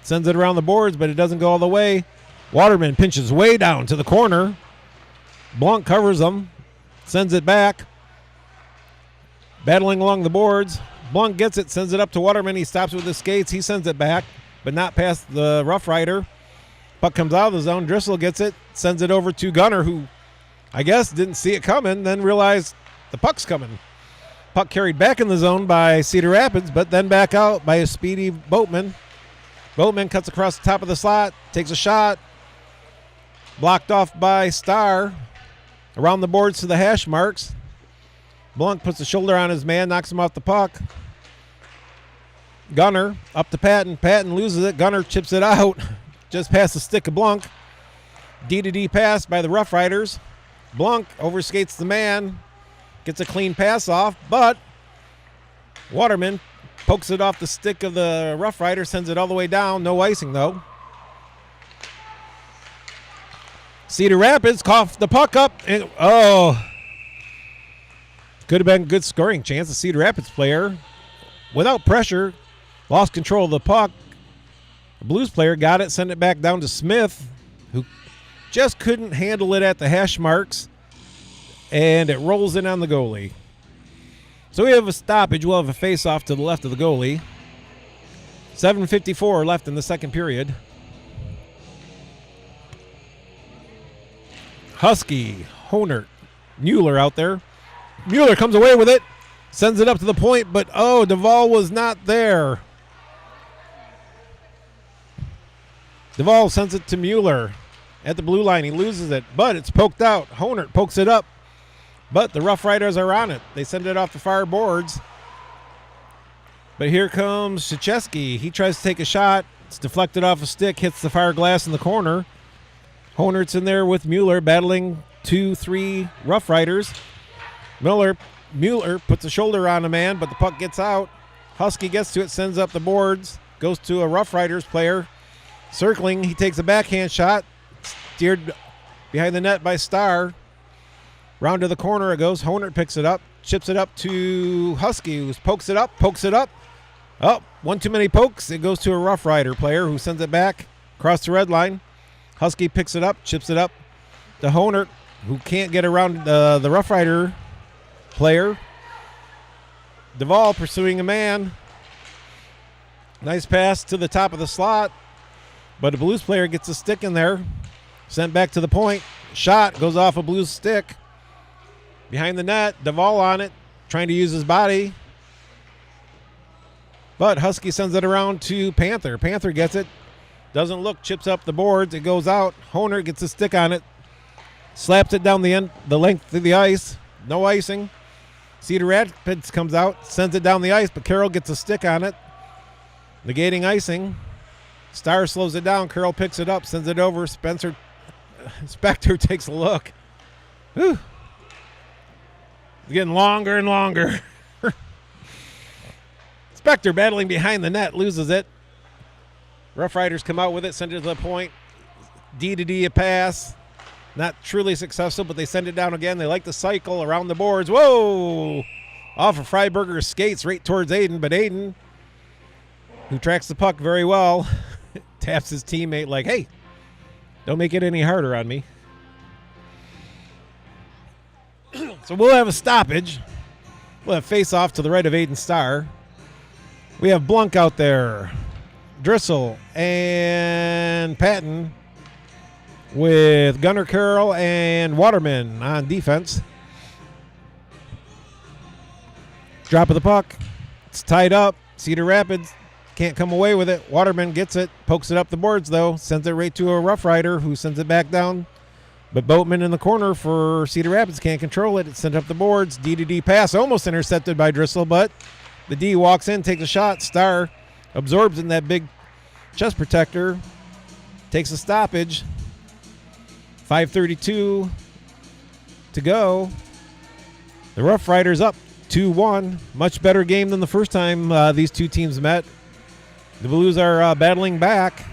Sends it around the boards, but it doesn't go all the way. Waterman pinches way down to the corner. Blanc covers him. Sends it back. Battling along the boards. Blanc gets it, sends it up to Waterman. He stops with his skates. He sends it back, but not past the Rough Rider. Puck comes out of the zone. Drissel gets it, sends it over to Gunner, who I guess didn't see it coming, then realized the puck's coming. Puck carried back in the zone by Cedar Rapids, but then back out by a speedy Boatman. Boatman cuts across the top of the slot, takes a shot. Blocked off by Starr. Around the boards to the hash marks. Blanc puts the shoulder on his man, knocks him off the puck. Gunner up to Patton. Patton loses it. Gunner chips it out just past the stick of Blanc. D-to-D pass by the Rough Riders. Blanc overskates the man. Gets a clean pass off, but Waterman pokes it off the stick of the Rough Rider, sends it all the way down. No icing, though. Cedar Rapids coughed the puck up. And, could have been a good scoring chance. The Cedar Rapids player, without pressure, lost control of the puck. The Blues player got it, sent it back down to Smith, who just couldn't handle it at the hash marks, and it rolls in on the goalie. So we have a stoppage. We'll have a face-off to the left of the goalie. 7:54 left in the second period. Husky, Honert, Mueller out there. Mueller comes away with it, sends it up to the point, but Duvall was not there. Duvall sends it to Mueller at the blue line. He loses it, but it's poked out. Honert pokes it up, but the Rough Riders are on it. They send it off the far boards. But here comes Krzyzewski. He tries to take a shot. It's deflected off a stick, hits the far glass in the corner. Honert's in there with Mueller battling 2-3 Rough Riders. Mueller puts a shoulder on a man, but the puck gets out. Husky gets to it, sends up the boards, goes to a Rough Riders player. Circling, he takes a backhand shot, steered behind the net by Starr. Round to the corner it goes. Honert picks it up, chips it up to Husky, who pokes it up. Oh, one too many pokes. It goes to a Rough Rider player who sends it back across the red line. Husky picks it up, chips it up to Honert, who can't get around the Rough Rider player. Duvall pursuing a man. Nice pass to the top of the slot, but a Blues player gets a stick in there. Sent back to the point. Shot goes off a Blues stick. Behind the net, Duvall on it, trying to use his body. But Husky sends it around to Panther. Panther gets it. Doesn't look, chips up the boards. It goes out. Honert gets a stick on it. Slaps it down the length of the ice. No icing. Cedar Rapids comes out, sends it down the ice, but Carroll gets a stick on it, negating icing. Starr slows it down. Carroll picks it up, sends it over. Spector takes a look. Whew. It's getting longer and longer. Spector battling behind the net, loses it. Rough Riders come out with it, send it to the point. D to D a pass. Not truly successful, but they send it down again. They like to cycle around the boards. Whoa! Off of Freiberger's skates right towards Aiden, but Aiden, who tracks the puck very well, taps his teammate like, hey, don't make it any harder on me. So we'll have a stoppage. We'll have face-off to the right of Aiden Starr. We have Blunk out there, Driscoll, and Patton, with Gunnar Carroll and Waterman on defense. Drop of the puck. It's tied up. Cedar Rapids can't come away with it. Waterman gets it, pokes it up the boards, though. Sends it right to a Rough Rider, who sends it back down. But Boatman in the corner for Cedar Rapids can't control it. It's sent up the boards. D-to-D pass, almost intercepted by Driscoll, but the D walks in, takes a shot. Starr absorbs in that big chest protector. Takes a stoppage. 5:32 to go. The Rough Riders up 2-1. Much better game than the first time these two teams met. The Blues are battling back.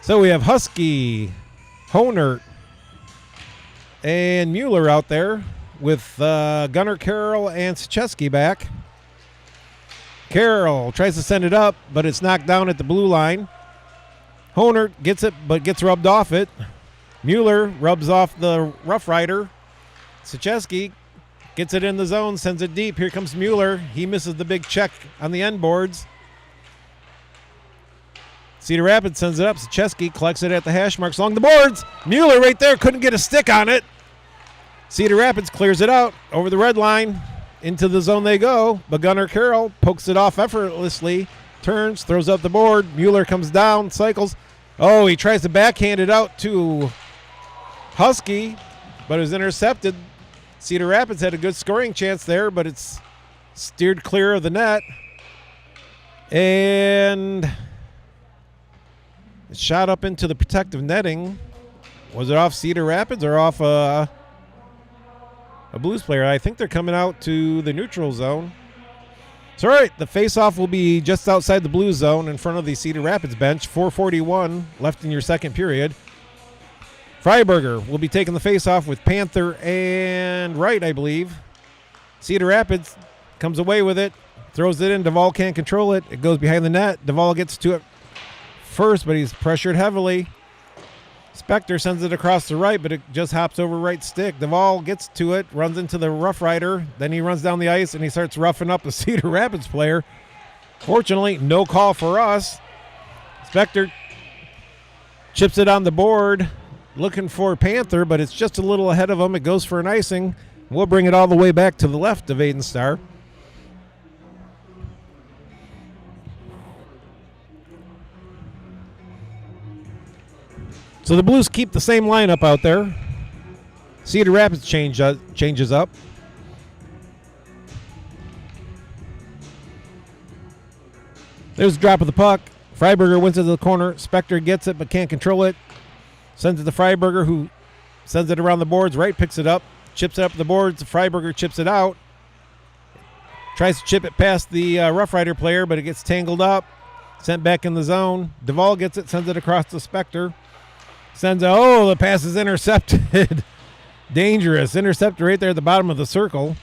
So we have Husky, Honert, and Mueller out there with Gunnar Carroll and Sachesky back. Carroll tries to send it up, but it's knocked down at the blue line. Honert gets it, but gets rubbed off it. Mueller rubs off the Rough Rider. Sachesky gets it in the zone, sends it deep. Here comes Mueller. He misses the big check on the end boards. Cedar Rapids sends it up. Sachesky collects it at the hash marks along the boards. Mueller right there, couldn't get a stick on it. Cedar Rapids clears it out over the red line. Into the zone they go, but Gunnar Carroll pokes it off effortlessly. Turns, throws up the board. Mueller comes down, cycles. Oh, he tries to backhand it out to Husky, but it was intercepted. Cedar Rapids had a good scoring chance there, but it's steered clear of the net. And it shot up into the protective netting. Was it off Cedar Rapids or off a Blues player? I think they're coming out to the neutral zone. So, all right, the face-off will be just outside the Blues zone in front of the Cedar Rapids bench. 4:41 left in your second period. Freiberger will be taking the face-off with Panther and Wright, I believe. Cedar Rapids comes away with it, throws it in. Duvall can't control it. It goes behind the net. Duvall gets to it first, but he's pressured heavily. Spector sends it across the right, but it just hops over right stick. Duvall gets to it, runs into the Rough Rider. Then he runs down the ice, and he starts roughing up the Cedar Rapids player. Fortunately, no call for us. Spector chips it on the board, looking for Panther, but it's just a little ahead of him. It goes for an icing. We'll bring it all the way back to the left of Aiden Starr. So the Blues keep the same lineup out there. Cedar Rapids changes up. There's a drop of the puck. Freiberger wins it to the corner. Spector gets it but can't control it. Sends it to Freiberger, who sends it around the boards. Wright picks it up, chips it up the boards. Freiberger chips it out. Tries to chip it past the Rough Rider player, but it gets tangled up. Sent back in the zone. Duvall gets it, sends it across to Spector. Sends it. Oh, the pass is intercepted. Dangerous. Intercepted right there at the bottom of the circle.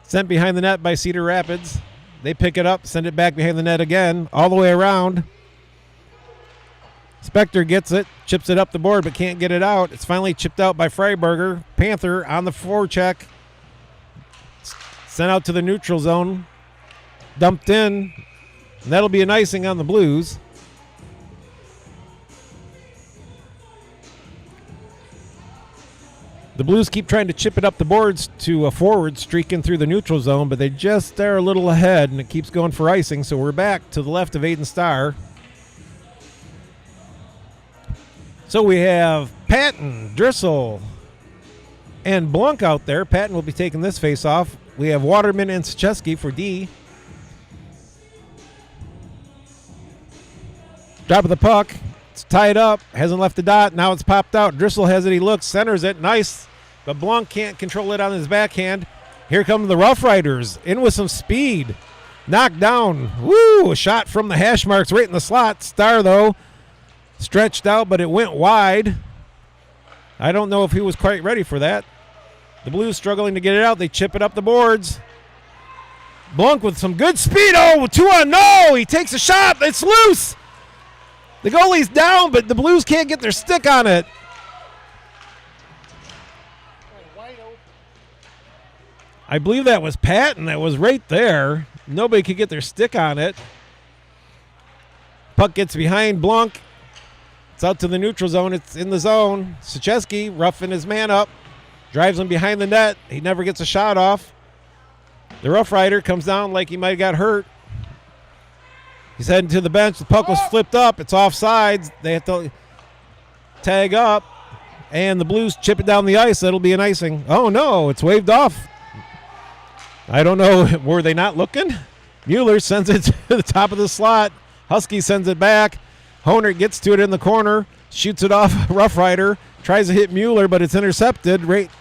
Sent behind the net by Cedar Rapids. They pick it up, send it back behind the net again, all the way around. Spector gets it, chips it up the board, but can't get it out. It's finally chipped out by Freiberger. Panther on the forecheck. Sent out to the neutral zone. Dumped in. And that'll be an icing on the Blues. The Blues keep trying to chip it up the boards to a forward, streaking through the neutral zone, but they just are a little ahead, and it keeps going for icing. So we're back to the left of Aiden Starr. So we have Patton, Drissel, and Blunk out there. Patton will be taking this face-off. We have Waterman and Szczeski for D. Drop of the puck. It's tied up. Hasn't left the dot. Now it's popped out. Drissel has it. He looks. Centers it. Nice. But Blunk can't control it on his backhand. Here come the Rough Riders. In with some speed. Knocked down. Woo! A shot from the hash marks right in the slot. Starr, though, stretched out, but it went wide. I don't know if he was quite ready for that. The Blues struggling to get it out. They chip it up the boards. Blunk with some good speed. Oh, 2-on. No! He takes a shot. It's loose. The goalie's down, but the Blues can't get their stick on it. I believe that was Patton that was right there. Nobody could get their stick on it. Puck gets behind Blunk. It's out to the neutral zone. It's in the zone. Szczeski roughing his man up. Drives him behind the net. He never gets a shot off. The Rough Rider comes down like he might have got hurt. He's heading to the bench. The puck was flipped up. It's offsides. They have to tag up. And the Blues chip it down the ice. That'll be an icing. Oh, no. It's waved off. I don't know. Were they not looking? Mueller sends it to the top of the slot. Husky sends it back. Honer gets to it in the corner. Shoots it off Rough Rider. Tries to hit Mueller, but it's intercepted right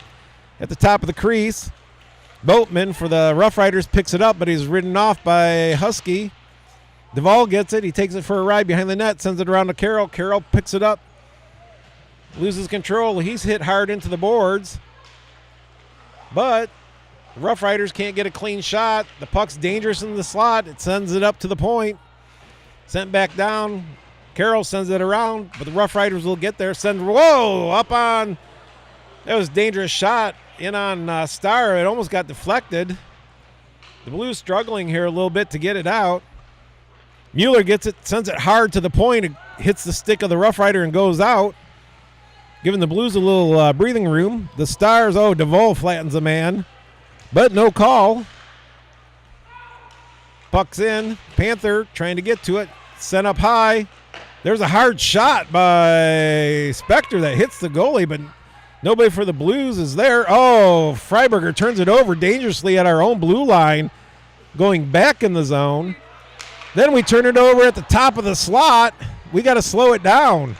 at the top of the crease. Boatman for the Rough Riders picks it up, but he's ridden off by Husky. Duvall gets it. He takes it for a ride behind the net, sends it around to Carroll. Carroll picks it up, loses control. He's hit hard into the boards, but the Rough Riders can't get a clean shot. The puck's dangerous in the slot. It sends it up to the point. Sent back down. Carroll sends it around, but the Rough Riders will get there. Up on. That was a dangerous shot in on Starr. It almost got deflected. The Blues struggling here a little bit to get it out. Mueller gets it, sends it hard to the point. It hits the stick of the Rough Rider and goes out, giving the Blues a little breathing room. The Stars, Duvall flattens the man, but no call. Puck's in. Panther trying to get to it. Sent up high. There's a hard shot by Spector that hits the goalie, but nobody for the Blues is there. Oh, Freiberger turns it over dangerously at our own blue line, going back in the zone. Then we turn it over at the top of the slot. We got to slow it down.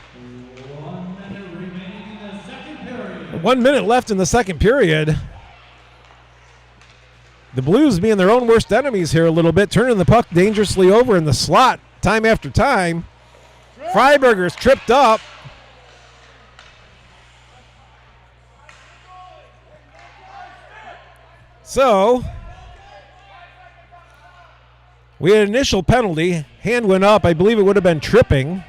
1 minute left in the second period. The Blues being their own worst enemies here a little bit, turning the puck dangerously over in the slot time after time. Freiberger's tripped up. So we had an initial penalty. Hand went up. I believe it would have been tripping.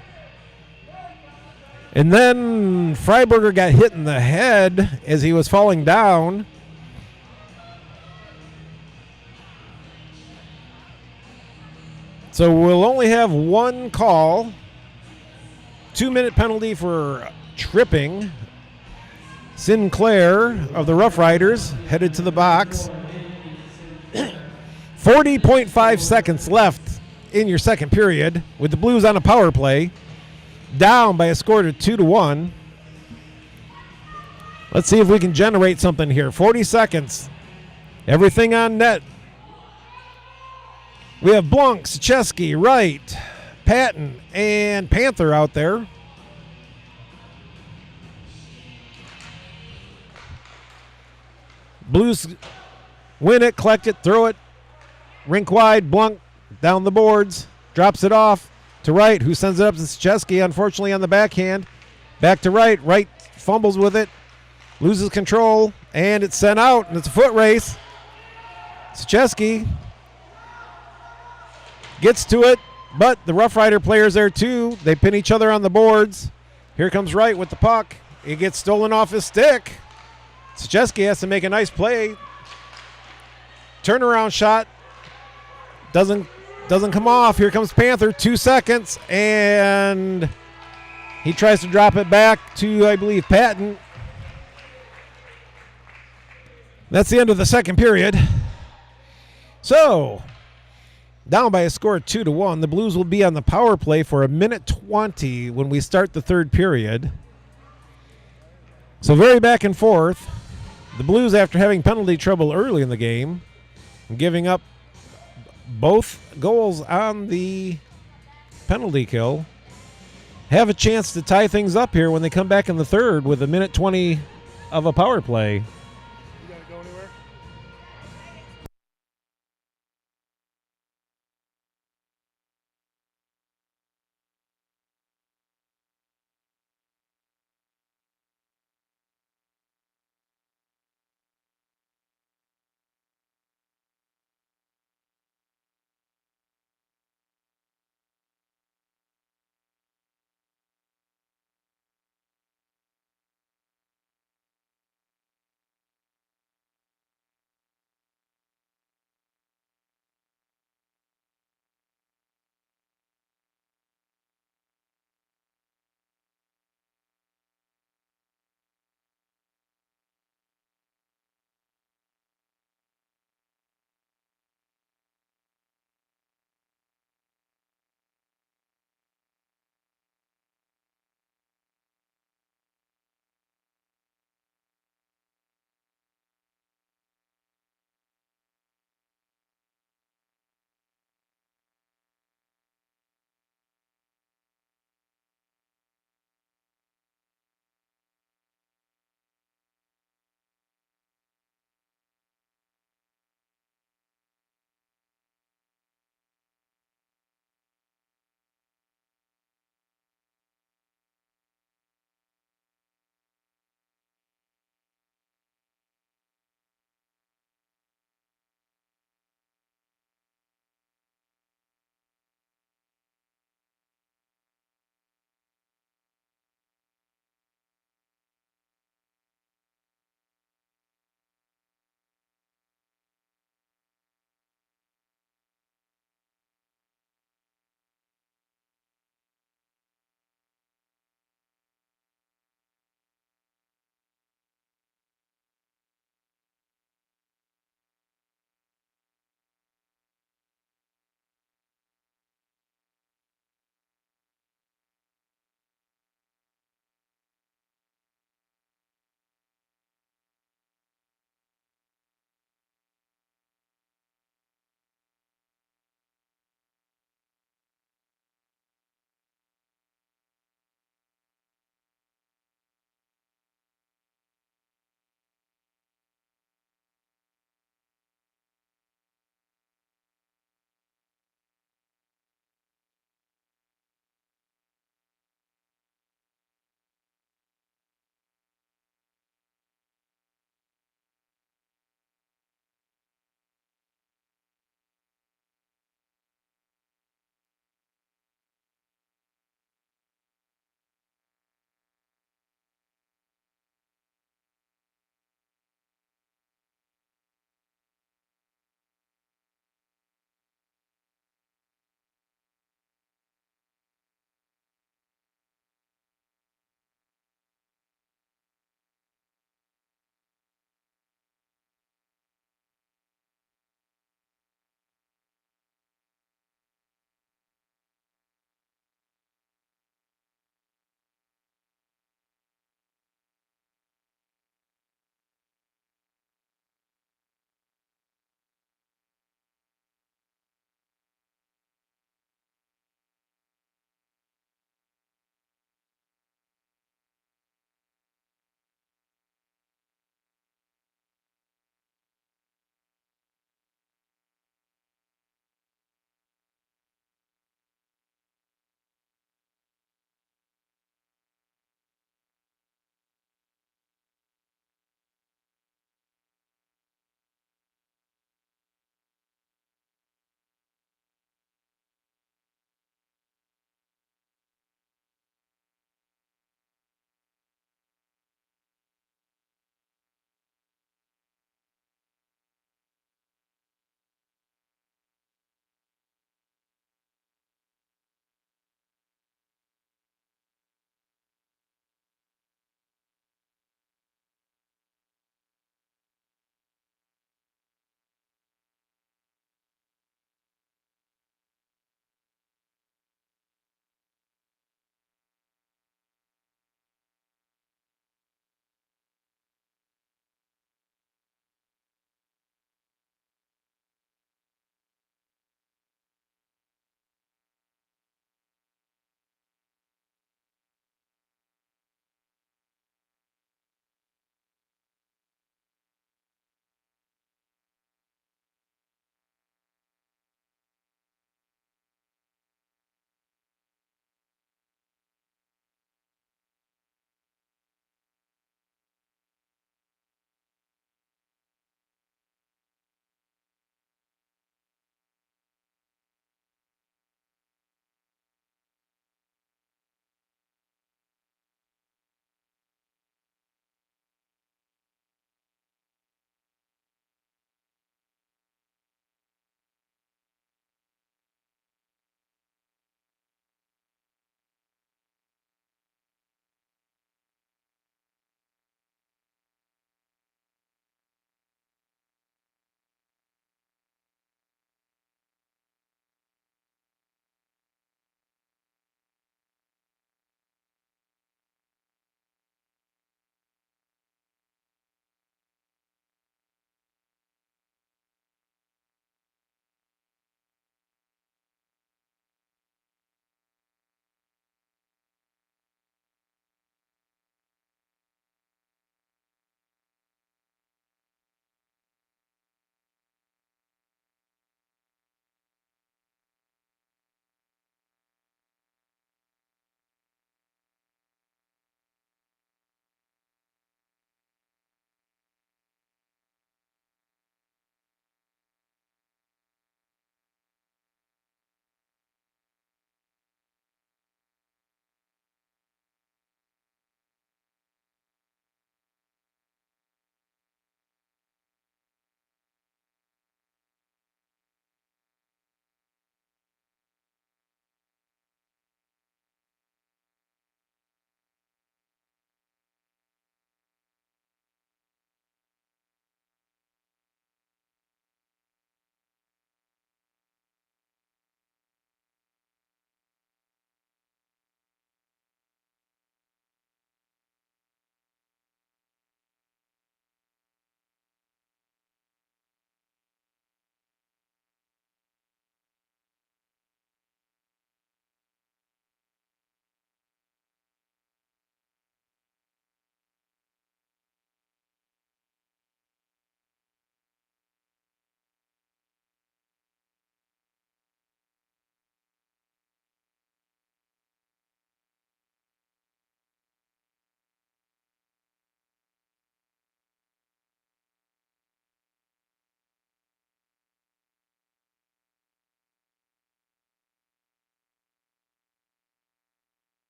And then Freiberger got hit in the head as he was falling down. So we'll only have one call. 2-minute penalty for tripping. Sinclair of the Rough Riders headed to the box. 40.5 seconds left in your second period with the Blues on a power play. Down by a score to 2-1. Let's see if we can generate something here. 40 seconds. Everything on net. We have Blunk, Szczeski, Wright, Patton, and Panther out there. Blues win it, collect it, throw it, rink wide, Blunk down the boards, drops it off to Wright, who sends it up to Szczeski, unfortunately on the backhand. Back to Wright. Wright fumbles with it, loses control, and it's sent out, and it's a foot race. Szczeski gets to it, but the Rough Rider players there too. They pin each other on the boards. Here comes Wright with the puck. It gets stolen off his stick. Szczeski has to make a nice play. Turnaround shot. Doesn't come off. Here comes Panther. 2 seconds, and he tries to drop it back to, I believe, Patton. That's the end of the second period. So, down by a score of 2-1. The Blues will be on the power play for 1:20 when we start the third period. So very back and forth. The Blues, after having penalty trouble early in the game, giving up both goals on the penalty kill, have a chance to tie things up here when they come back in the third with 1:20 of a power play.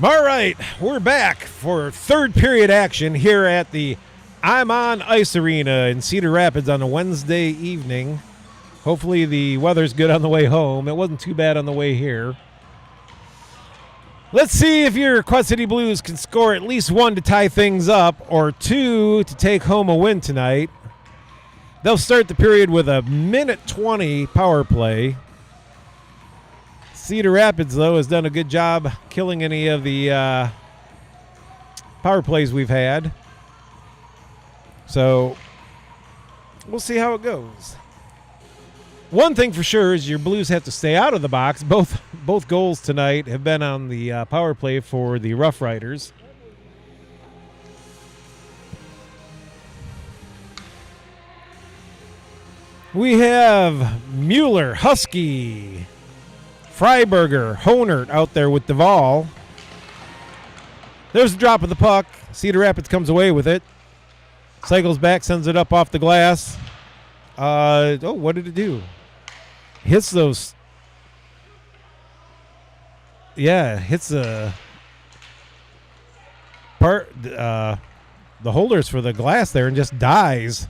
All right, we're back for third period action here at the I'm On Ice Arena in Cedar Rapids on a Wednesday evening. Hopefully the weather's good on the way home. It wasn't too bad on the way here. Let's see if your Quad City Blues can score at least one to tie things up or two to take home a win tonight. They'll start the period with a minute 20 power play. Cedar Rapids, though, has done a good job killing any of the power plays we've had. So we'll see how it goes. One thing for sure is your Blues have to stay out of the box. Both goals tonight have been on the power play for the Rough Riders. We have Mueller, Husky, Freiberger, Honert out there with Duvall. There's a drop of the puck. Cedar Rapids comes away with it. Cycles back, sends it up off the glass. What did it do? Hits those. Yeah, hits the the holders for the glass there and just dies.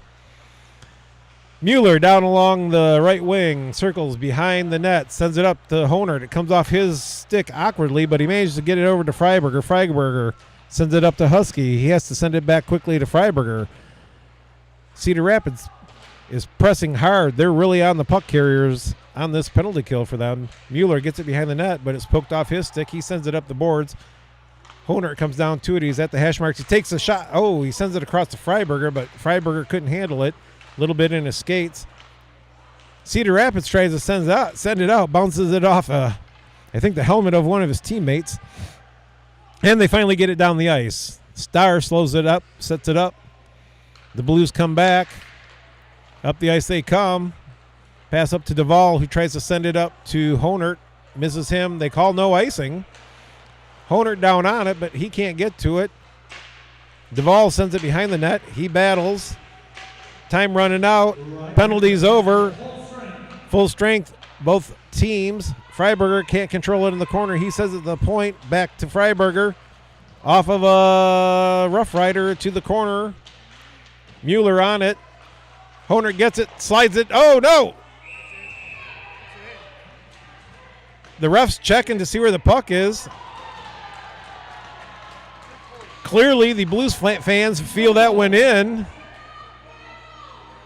Mueller down along the right wing, circles behind the net, sends it up to Honert. It comes off his stick awkwardly, but he manages to get it over to Freiberger. Freiberger sends it up to Husky. He has to send it back quickly to Freiberger. Cedar Rapids is pressing hard. They're really on the puck carriers on this penalty kill for them. Mueller gets it behind the net, but it's poked off his stick. He sends it up the boards. Honert comes down to it. He's at the hash marks. He takes a shot. Oh, he sends it across to Freiberger, but Freiberger couldn't handle it. A little bit in his skates. Cedar Rapids tries to send it out, bounces it off, I think, the helmet of one of his teammates. And they finally get it down the ice. Starr slows it up, sets it up. The Blues come back. Up the ice they come. Pass up to Duvall, who tries to send it up to Honert. Misses him. They call no icing. Honert down on it, but he can't get to it. Duvall sends it behind the net. He battles. Time running out. Penalties over. Full strength, both teams. Freiberger can't control it in the corner. He says at the point, back to Freiberger. Off of a Rough Rider to the corner. Mueller on it. Honert gets it, slides it. Oh, no! The ref's checking to see where the puck is. Clearly, the Blues fans feel that went in.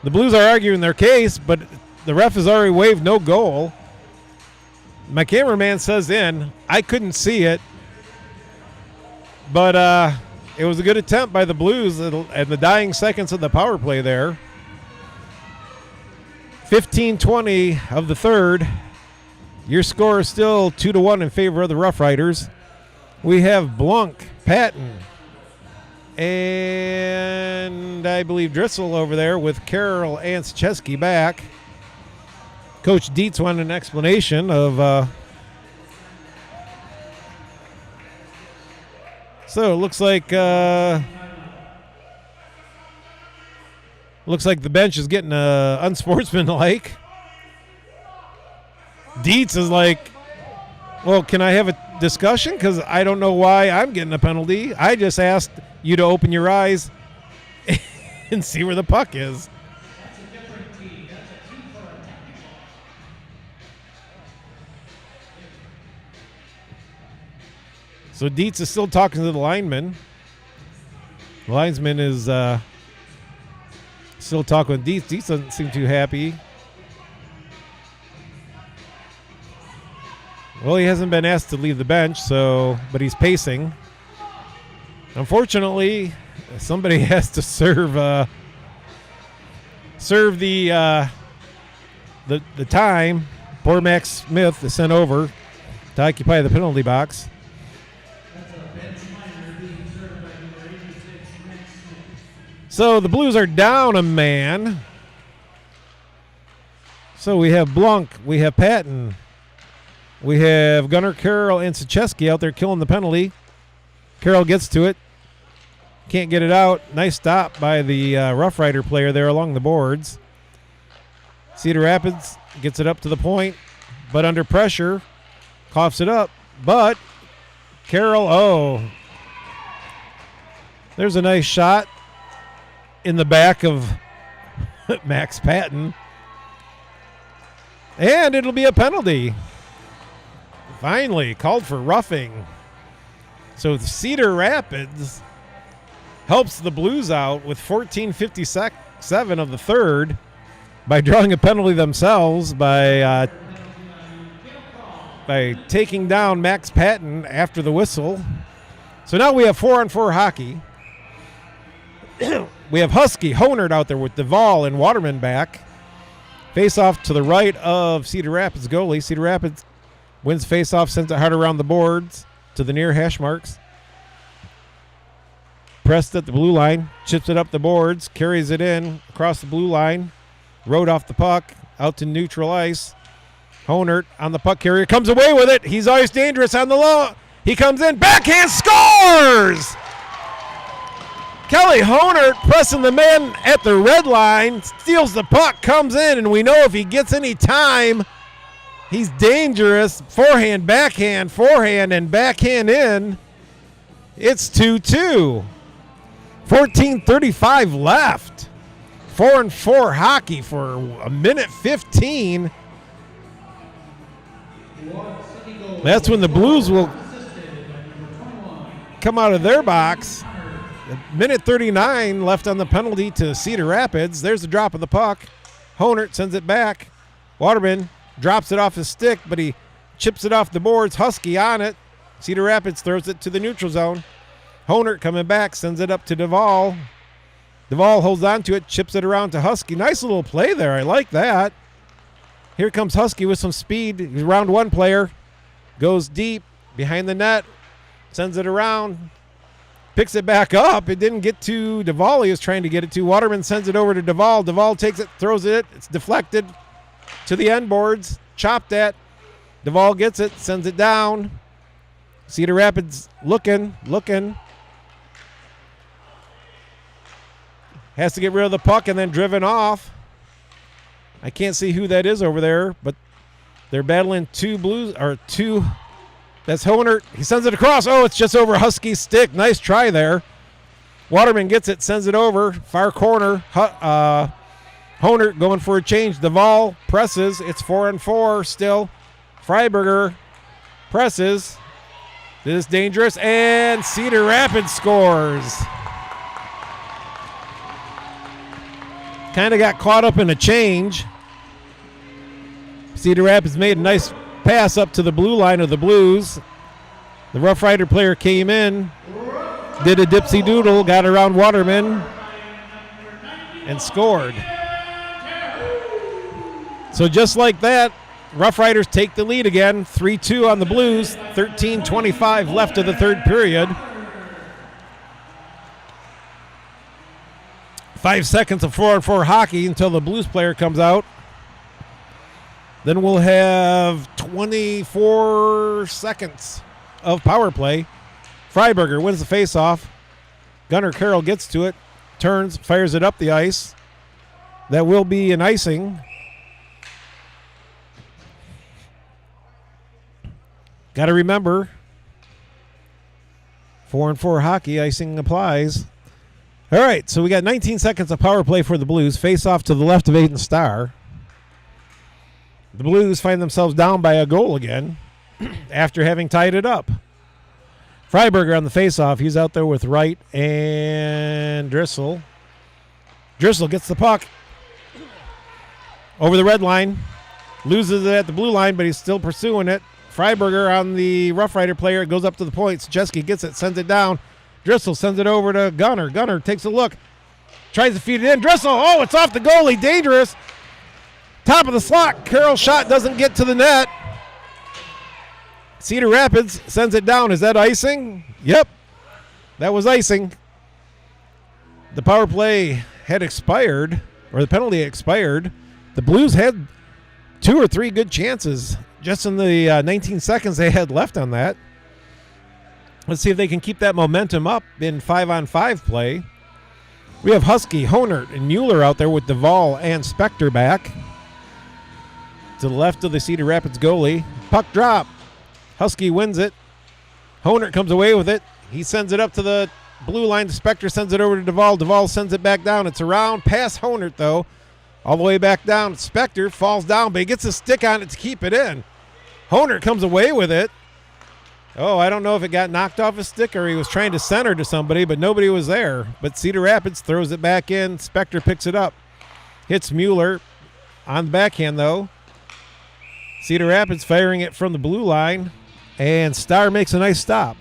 The Blues are arguing their case, but the ref has already waved no goal. My cameraman says in. I couldn't see it, but it was a good attempt by the Blues at the dying seconds of the power play there. 15-20 of the third. Your score is still 2-1 in favor of the Rough Riders. We have Blunk, Patton, and I believe Driscoll over there with Carroll and Chesky back. Coach Dietz wanted an explanation of so it looks like the bench is getting unsportsmanlike. Dietz is like, well, can I have a discussion? Because I don't know why I'm getting a penalty. I just asked you to open your eyes and see where the puck is. So Dietz is still talking to the lineman. The linesman is still talking with Dietz. Dietz doesn't seem too happy. Well, he hasn't been asked to leave the bench, but he's pacing. Unfortunately, somebody has to serve the time. Poor Max Smith is sent over to occupy the penalty box. So the Blues are down a man. So we have Blunk, we have Patton, we have Gunnar Carroll and Sacheski out there killing the penalty. Carroll gets to it. Can't get it out. Nice stop by the Rough Rider player there along the boards. Cedar Rapids gets it up to the point, but under pressure, coughs it up. But Carroll, oh. There's a nice shot in the back of Max Patton. And it'll be a penalty. Finally, called for roughing. So Cedar Rapids helps the Blues out with 14:57 of the third by drawing a penalty themselves by taking down Max Patton after the whistle. So now we have 4-on-4 hockey. We have Husky, Honert out there with Duvall and Waterman back. Face off to the right of Cedar Rapids goalie. Cedar Rapids wins face off, sends it hard around the boards to the near hash marks. Pressed at the blue line, chips it up the boards, carries it in across the blue line. Rode off the puck, out to neutral ice. Honert on the puck carrier, comes away with it. He's always dangerous on the low. He comes in, backhand, scores! Kelly Honert pressing the man at the red line, steals the puck, comes in, and we know if he gets any time, he's dangerous. Forehand, and backhand in. It's 2-2. 14:35 left. 4-on-4 hockey for a minute 15. That's when the Blues will come out of their box. Minute 39 left on the penalty to Cedar Rapids. There's the drop of the puck. Honert sends it back. Waterman drops it off his stick, but he chips it off the boards. Husky on it. Cedar Rapids throws it to the neutral zone. Honert coming back, sends it up to Duvall. Duvall holds on to it, chips it around to Husky. Nice little play there. I like that. Here comes Husky with some speed. He's round one player. Goes deep behind the net. Sends it around. Picks it back up. It didn't get to Duvall. He was trying to get it to. Waterman sends it over to Duvall. Duvall takes it, throws it. It's deflected to the end boards. Chopped at. Duvall gets it, sends it down. Cedar Rapids looking. Has to get rid of the puck and then driven off. I can't see who that is over there, but they're battling two Blues, or two. That's Honert. He sends it across. Oh, it's just over Husky's stick. Nice try there. Waterman gets it, sends it over. Far corner. Honert going for a change. Duvall presses. It's 4-on-4 still. Freiberger presses. This is dangerous. And Cedar Rapids scores. Kind of got caught up in a change. Cedar Rapids made a nice pass up to the blue line of the Blues. The Rough Rider player came in, did a dipsy doodle, got around Waterman, and scored. So just like that, Rough Riders take the lead again, 3-2 on the Blues, 13:25 left of the third period. 5 seconds of 4-on-4 hockey until the Blues player comes out. Then we'll have 24 seconds of power play. Freiberger wins the faceoff. Gunnar Carroll gets to it, turns, fires it up the ice. That will be an icing. Got to remember, 4-on-4 hockey, icing applies. All right, so we got 19 seconds of power play for the Blues. Face off to the left of Aiden Starr. The Blues find themselves down by a goal again after having tied it up. Freiberger on the faceoff. He's out there with Wright and Drissel. Drissel gets the puck over the red line. Loses it at the blue line, but he's still pursuing it. Freiberger on the Rough Rider player. It goes up to the point. Szczeski gets it, sends it down. Drissel sends it over to Gunnar. Gunnar takes a look. Tries to feed it in. Drissel, oh, it's off the goalie. Dangerous. Top of the slot. Carroll's shot doesn't get to the net. Cedar Rapids sends it down. Is that icing? Yep. That was icing. The power play had expired, or the penalty expired. The Blues had 2 or 3 good chances just in the 19 seconds they had left on that. Let's see if they can keep that momentum up in 5-on-5 play. We have Husky, Honert, and Mueller out there with Duvall and Spector back. To the left of the Cedar Rapids goalie. Puck drop. Husky wins it. Honert comes away with it. He sends it up to the blue line. Spector sends it over to Duvall. Duvall sends it back down. It's around past Honert, though. All the way back down. Spector falls down, but he gets a stick on it to keep it in. Honert comes away with it. Oh, I don't know if it got knocked off his stick or he was trying to center to somebody, but nobody was there. But Cedar Rapids throws it back in. Spector picks it up. Hits Mueller on the backhand, though. Cedar Rapids firing it from the blue line. And Starr makes a nice stop.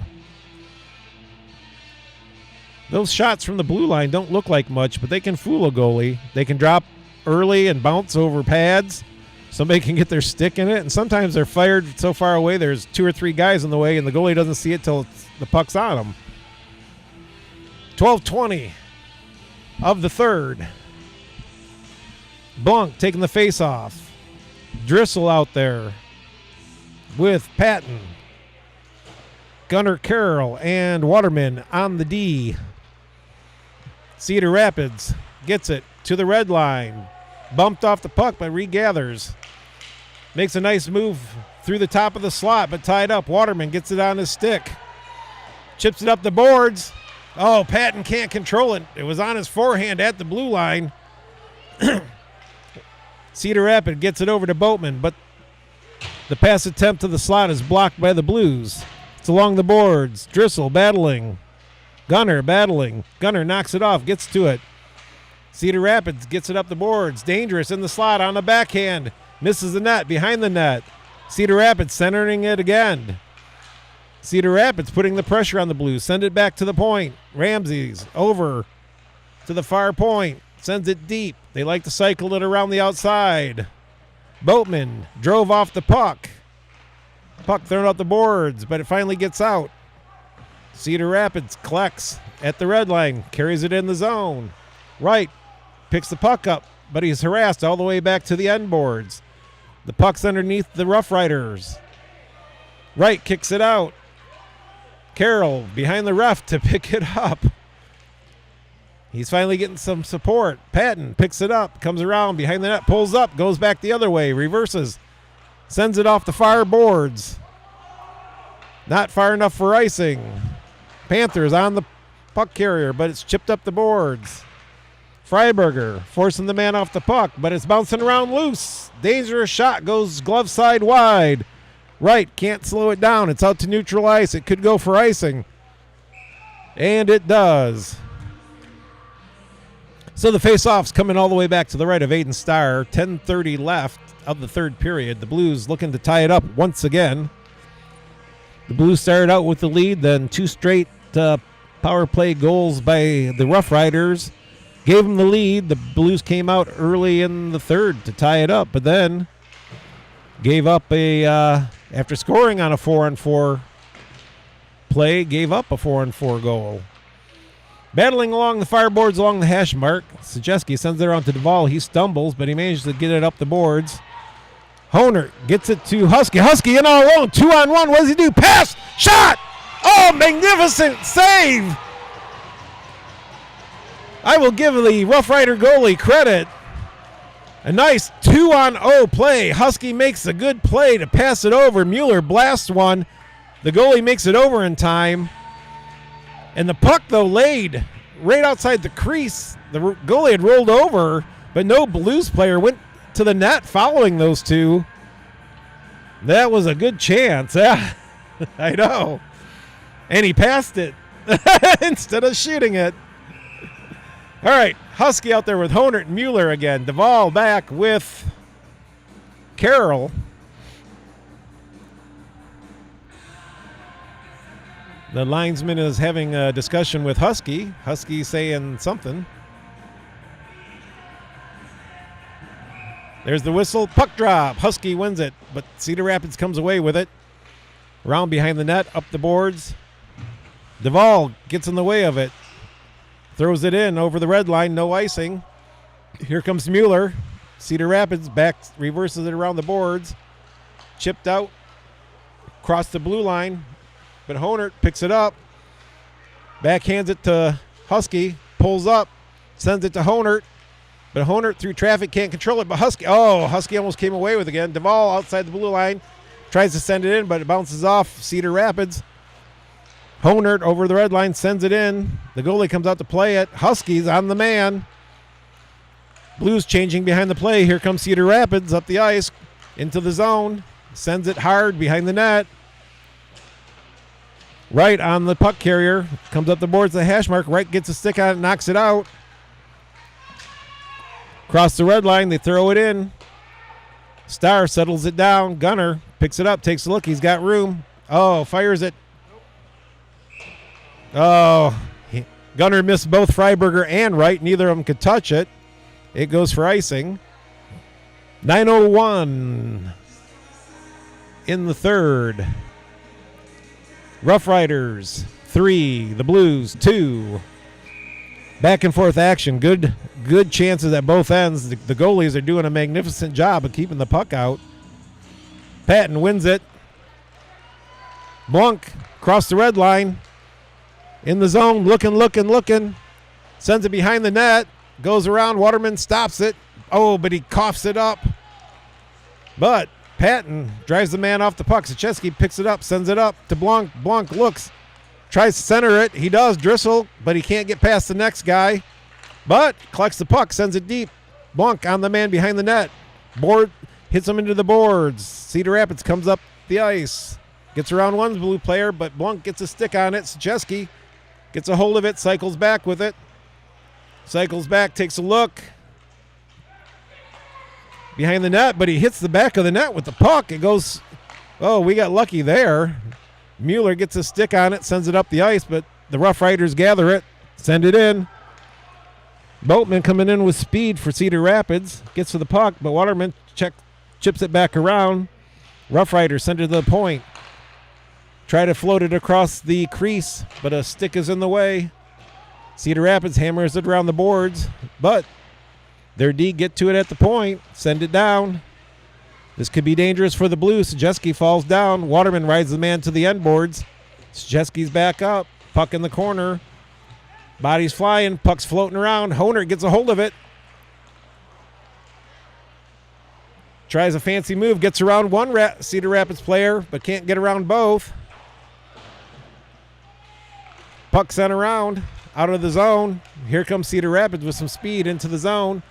Those shots from the blue line don't look like much, but they can fool a goalie. They can drop early and bounce over pads. Somebody can get their stick in it, and sometimes they're fired so far away there's 2 or 3 guys in the way, and the goalie doesn't see it till the puck's on him. 12:20 of the third. Blunk taking the face off. Drissel out there with Patton. Gunnar Carroll and Waterman on the D. Cedar Rapids gets it to the red line. Bumped off the puck, but regathers. Makes a nice move through the top of the slot, but tied up. Waterman gets it on his stick. Chips it up the boards. Oh, Patton can't control it. It was on his forehand at the blue line. Cedar Rapids gets it over to Boatman, but the pass attempt to the slot is blocked by the Blues. It's along the boards. Drissel battling. Gunner battling. Gunner knocks it off, gets to it. Cedar Rapids gets it up the boards. Dangerous in the slot on the backhand. Misses the net, behind the net. Cedar Rapids centering it again. Cedar Rapids putting the pressure on the Blues. Send it back to the point. Ramsey's over to the far point. Sends it deep. They like to cycle it around the outside. Boatman drove off the puck. Puck thrown out the boards, but it finally gets out. Cedar Rapids collects at the red line. Carries it in the zone. Wright picks the puck up, but he's harassed all the way back to the end boards. The puck's underneath the Rough Riders. Wright kicks it out. Carroll behind the ref to pick it up. He's finally getting some support. Patton picks it up, comes around behind the net, pulls up, goes back the other way, reverses, sends it off the far boards. Not far enough for icing. Panthers on the puck carrier, but it's chipped up the boards. Freiberger forcing the man off the puck, but it's bouncing around loose. Dangerous shot goes glove side wide. Wright can't slow it down. It's out to neutral ice. It could go for icing. And it does. So the face-off's coming all the way back to the right of Aiden Starr. 10:30 left of the third period. The Blues looking to tie it up once again. The Blues started out with the lead, then 2 straight power play goals by the Rough Riders gave them the lead. The Blues came out early in the third to tie it up, but then gave up after scoring on a 4-on-4 play, gave up a 4-on-4 goal. Battling along the fireboards along the hash mark, Sajeski sends it around to Duvall. He stumbles, but he managed to get it up the boards. Honert gets it to Husky. Husky in all alone, 2-on-1. What does he do? Pass! Shot! Oh, magnificent save! I will give the Rough Rider goalie credit. A nice 2-on-0 play. Husky makes a good play to pass it over. Mueller blasts one. The goalie makes it over in time. And the puck, though, laid right outside the crease. The goalie had rolled over, but no Blues player went to the net following those two. That was a good chance. Yeah, I know. And he passed it instead of shooting it. All right, Husky out there with Honert and Mueller again. Duvall back with Carroll. The linesman is having a discussion with Husky. Husky saying something. There's the whistle. Puck drop. Husky wins it, but Cedar Rapids comes away with it. Around behind the net, up the boards. Duvall gets in the way of it. Throws it in over the red line. No icing. Here comes Mueller. Cedar Rapids back, reverses it around the boards. Chipped out. Across the blue line. But Honert picks it up. Backhands it to Husky. Pulls up. Sends it to Honert. But Honert through traffic can't control it. But Husky almost came away with it again. Duvall outside the blue line. Tries to send it in, but it bounces off Cedar Rapids. Honert over the red line, sends it in. The goalie comes out to play it. Huskies on the man. Blues changing behind the play. Here comes Cedar Rapids up the ice into the zone. Sends it hard behind the net. Right on the puck carrier. Comes up the boards, the hash mark. Right gets a stick on it, knocks it out. Across the red line, they throw it in. Star settles it down. Gunner picks it up, takes a look. He's got room. Oh, fires it. Oh, Gunner missed both Freiberger and Wright. Neither of them could touch it. It goes for icing. 9:01 in the third. Rough Riders 3, the Blues 2. Back and forth action. Good chances at both ends. The goalies are doing a magnificent job of keeping the puck out. Patton wins it. Blunk across the red line. In the zone, looking. Sends it behind the net. Goes around. Waterman stops it. Oh, but he coughs it up. But Patton drives the man off the puck. Zacheski picks it up, sends it up to Blanc. Blanc looks, tries to center it. He does. Driscoll, but he can't get past the next guy. But collects the puck, sends it deep. Blanc on the man behind the net. Board hits him into the boards. Cedar Rapids comes up the ice. Gets around one blue player, but Blanc gets a stick on it. Zacheski gets a hold of it, cycles back with it. Cycles back, takes a look. Behind the net, but he hits the back of the net with the puck. It goes, oh, we got lucky there. Mueller gets a stick on it, sends it up the ice, but the Rough Riders gather it, send it in. Boatman coming in with speed for Cedar Rapids. Gets to the puck, but Waterman chips it back around. Rough Riders send it to the point. Try to float it across the crease, but a stick is in the way. Cedar Rapids hammers it around the boards, but their D get to it at the point, send it down. This could be dangerous for the Blues. Zacheski falls down. Waterman rides the man to the end boards. Zacheski's back up. Puck in the corner. Body's flying. Puck's floating around. Honert gets a hold of it. Tries a fancy move. Gets around one Cedar Rapids player, but can't get around both. Puck sent around. Out of the zone. Here comes Cedar Rapids with some speed into the zone.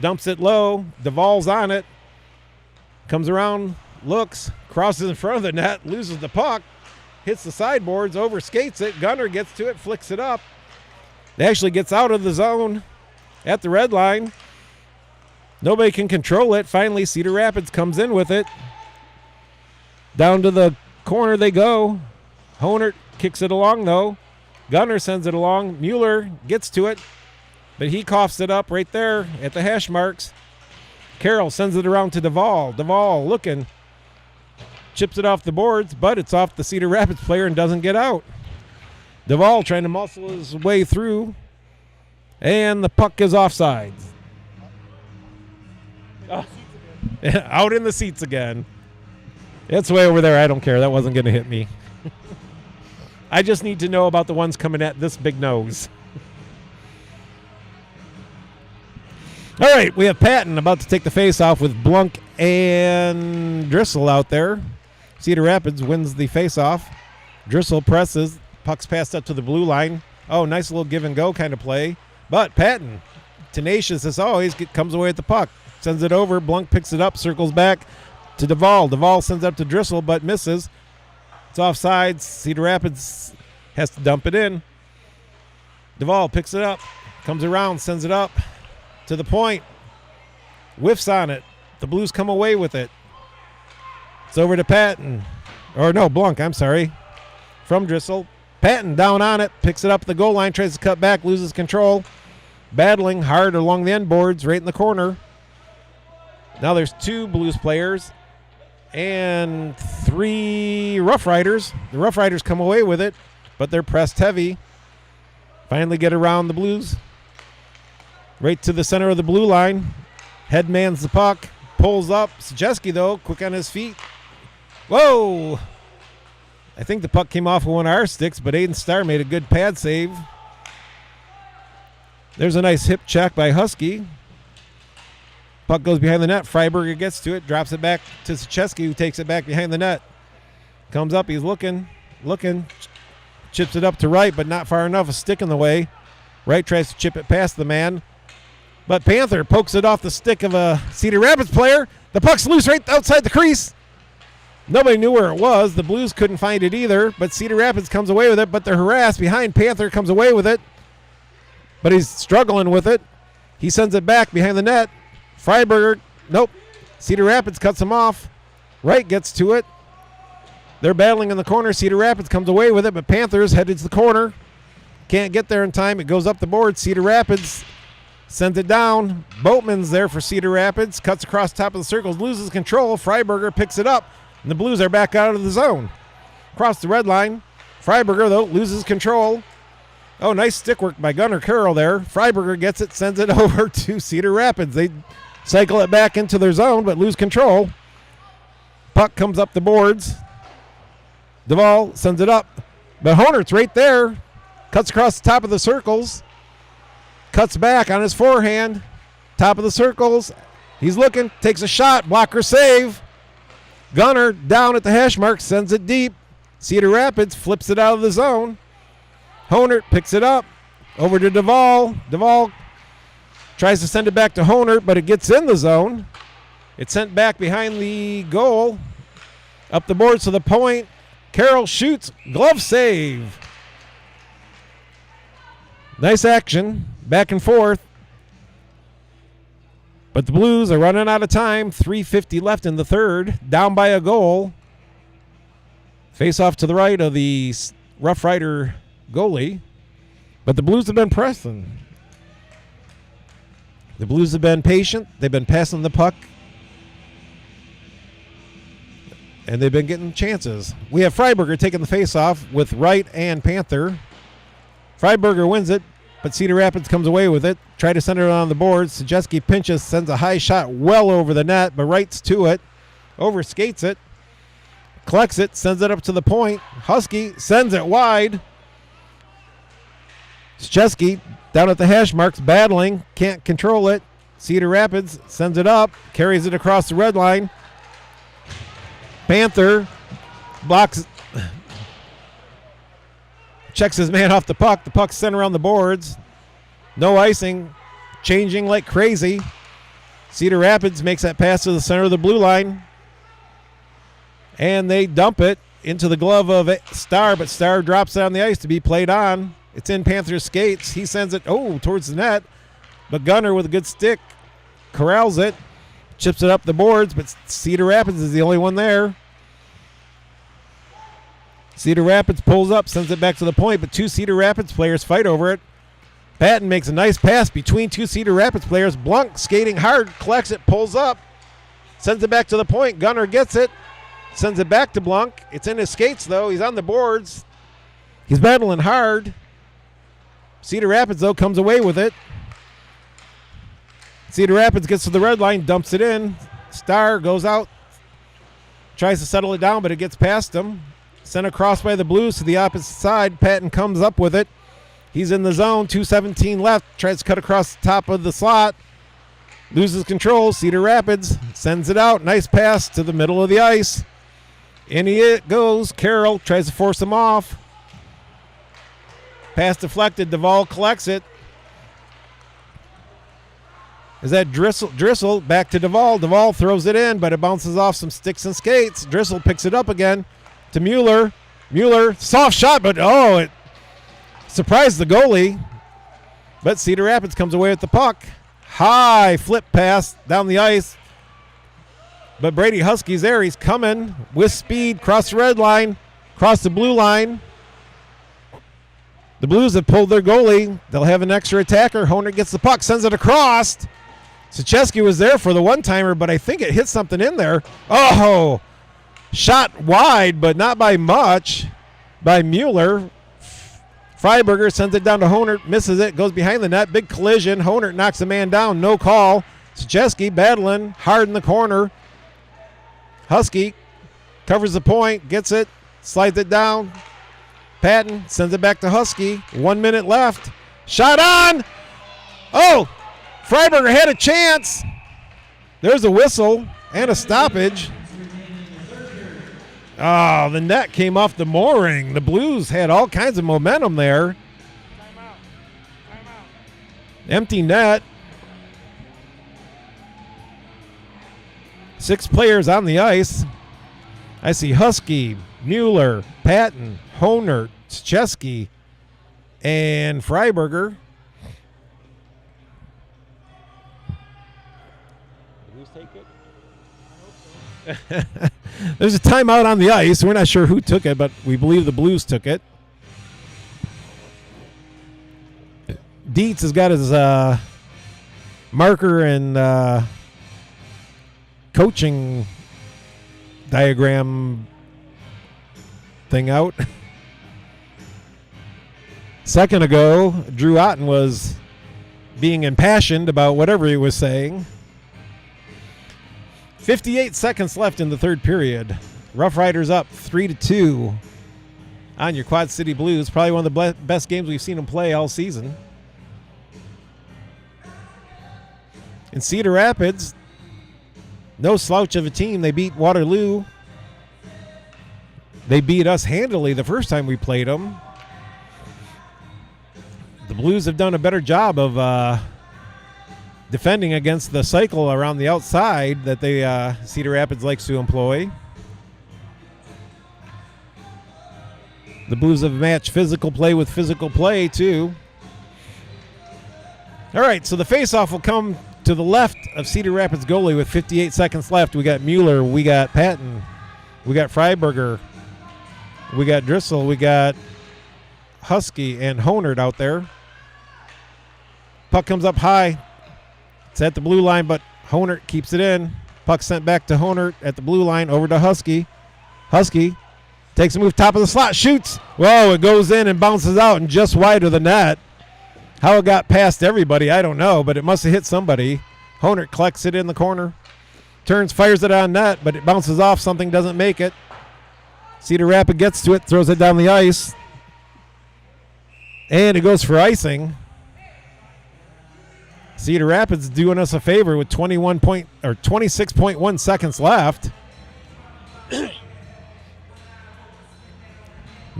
Dumps it low. Duvall's on it. Comes around, looks, crosses in front of the net, loses the puck, hits the sideboards, overskates it. Gunner gets to it, flicks it up. It actually gets out of the zone at the red line. Nobody can control it. Finally, Cedar Rapids comes in with it. Down to the corner they go. Honert kicks it along, though. Gunner sends it along. Mueller gets to it, but he coughs it up right there at the hash marks. Carroll sends it around to Duvall. Duvall looking. Chips it off the boards, but it's off the Cedar Rapids player and doesn't get out. Duvall trying to muscle his way through, and the puck is offside. Oh. Out in the seats again. It's way over there. I don't care. That wasn't going to hit me. I just need to know about the ones coming at this big nose. All right, we have Patton about to take the face-off with Blunk and Driscoll out there. Cedar Rapids wins the face-off. Driscoll presses. Puck's passed up to the blue line. Oh, nice little give-and-go kind of play. But Patton, tenacious as always, comes away at the puck. Sends it over. Blunk picks it up, circles back to Duvall. Duvall sends it up to Driscoll, but misses. It's offsides. Cedar Rapids has to dump it in. Duvall picks it up, comes around, sends it up to the point. Whiffs on it. The Blues come away with it. It's over to Patton. Or no, Blunk, I'm sorry. From Driscoll. Patton down on it, picks it up at the goal line, tries to cut back, loses control. Battling hard along the end boards, right in the corner. Now there's 2 Blues players and 3 Rough Riders. The Rough Riders come away with it, but they're pressed heavy. Finally get around the Blues. Right to the center of the blue line. Headmans the puck. Pulls up. Zacheski, though, quick on his feet. Whoa! I think the puck came off of one of our sticks, but Aiden Starr made a good pad save. There's a nice hip check by Husky. Puck goes behind the net. Freiberger gets to it, drops it back to Zacheski, who takes it back behind the net. Comes up, he's looking. chips it up to Wright, but not far enough. A stick in the way. Wright tries to chip it past the man, but Panther pokes it off the stick of a Cedar Rapids player. The puck's loose right outside the crease. Nobody knew where it was. The Blues couldn't find it either, but Cedar Rapids comes away with it, but they're harassed behind. Panther comes away with it, but he's struggling with it. He sends it back behind the net. Freiberger, nope. Cedar Rapids cuts him off. Wright gets to it. They're battling in the corner. Cedar Rapids comes away with it, but Panthers headed to the corner. Can't get there in time. It goes up the board. Cedar Rapids sends it down. Boatman's there for Cedar Rapids. Cuts across top of the circles. Loses control. Freiberger picks it up. And the Blues are back out of the zone. Across the red line. Freiberger, though, loses control. Oh, nice stick work by Gunnar Carroll there. Freiberger gets it, sends it over to Cedar Rapids. They cycle it back into their zone, but lose control. Puck comes up the boards. Duvall sends it up. But Honert's right there. Cuts across the top of the circles. Cuts back on his forehand. Top of the circles. He's looking. Takes a shot. Blocker save. Gunnar down at the hash mark. Sends it deep. Cedar Rapids flips it out of the zone. Honert picks it up. Over to Duvall. Duvall tries to send it back to Honert, but it gets in the zone. It's sent back behind the goal. Up the boards to the point. Carroll shoots. Glove save. Nice action. Back and forth. But the Blues are running out of time. 3:50 left in the third. Down by a goal. Face off to the right of the Rough Rider goalie. But the Blues have been pressing. The Blues have been patient. They've been passing the puck. And they've been getting chances. We have Freiberger taking the face-off with Wright and Panther. Freiberger wins it, but Cedar Rapids comes away with it. Try to send it on the boards. Sajeski pinches, sends a high shot well over the net, but Wright's to it. Overskates it. Collects it, sends it up to the point. Husky sends it wide. Sajeski down at the hash marks, battling. Can't control it. Cedar Rapids sends it up. Carries it across the red line. Panther blocks, checks his man off the puck. The puck's sent around the boards. No icing. Changing like crazy. Cedar Rapids makes that pass to the center of the blue line. And they dump it into the glove of Starr, but Starr drops it on the ice to be played on. It's in Panther's skates. He sends it, towards the net. But Gunnar with a good stick corrals it. Chips it up the boards, but Cedar Rapids is the only one there. Cedar Rapids pulls up, sends it back to the point, but two Cedar Rapids players fight over it. Patton makes a nice pass between two Cedar Rapids players. Blunk skating hard, collects it, pulls up, sends it back to the point. Gunnar gets it, sends it back to Blunk. It's in his skates, though. He's on the boards. He's battling hard. Cedar Rapids, though, comes away with it. Cedar Rapids gets to the red line, dumps it in. Starr goes out, tries to settle it down, but it gets past him. Sent across by the Blues to the opposite side. Patton comes up with it. He's in the zone. 2:17 left. Tries to cut across the top of the slot. Loses control. Cedar Rapids sends it out. Nice pass to the middle of the ice. In it goes. Carroll tries to force him off. Pass deflected. Duvall collects it. Is that Drissel back to Duvall. Duvall throws it in, but it bounces off some sticks and skates. Drissel picks it up again to Mueller. Mueller, soft shot, but it surprised the goalie. But Cedar Rapids comes away with the puck. High flip pass down the ice. But Brady Husky's there. He's coming with speed, cross the red line, cross the blue line. The Blues have pulled their goalie. They'll have an extra attacker. Honert gets the puck, sends it across. Sacheski was there for the one-timer, but I think it hit something in there. Oh, shot wide, but not by much, by Mueller. Freiberger sends it down to Honert, misses it, goes behind the net. Big collision. Honert knocks a man down, no call. Sacheski battling hard in the corner. Husky covers the point, gets it, slides it down. Patton sends it back to Husky. 1 minute left. Shot on. Freiberger had a chance. There's a whistle and a stoppage. Oh, the net came off the mooring. The Blues had all kinds of momentum there. Timeout. Empty net. 6 players on the ice. I see Husky, Mueller, Patton, Honert, Chesky, and Freiberger. Blues take it? There's a timeout on the ice. We're not sure who took it, but we believe the Blues took it. Dietz has got his marker and coaching diagram thing out. Second ago, Drew Otten was being impassioned about whatever he was saying. 58 seconds left in the third period. Rough Riders up 3-2 on your Quad City Blues. Probably one of the best games we've seen them play all season. In Cedar Rapids, no slouch of a team. They beat Waterloo. They beat us handily the first time we played them. The Blues have done a better job of defending against the cycle around the outside that they Cedar Rapids likes to employ. The Blues have matched physical play with physical play, too. All right, so the faceoff will come to the left of Cedar Rapids goalie with 58 seconds left. We got Mueller, we got Patton, we got Freiberger, we got Drissel, we got Husky and Honert out there. Puck comes up high. It's at the blue line, but Honert keeps it in. Puck sent back to Honert at the blue line over to Husky. Husky takes a move, top of the slot, shoots. Whoa, it goes in and bounces out and just wide of the net. How it got past everybody, I don't know, but it must have hit somebody. Honert collects it in the corner. Turns, fires it on net, but it bounces off. Something doesn't make it. Cedar Rapids gets to it, throws it down the ice. And it goes for icing. Cedar Rapids doing us a favor with 26.1 seconds left.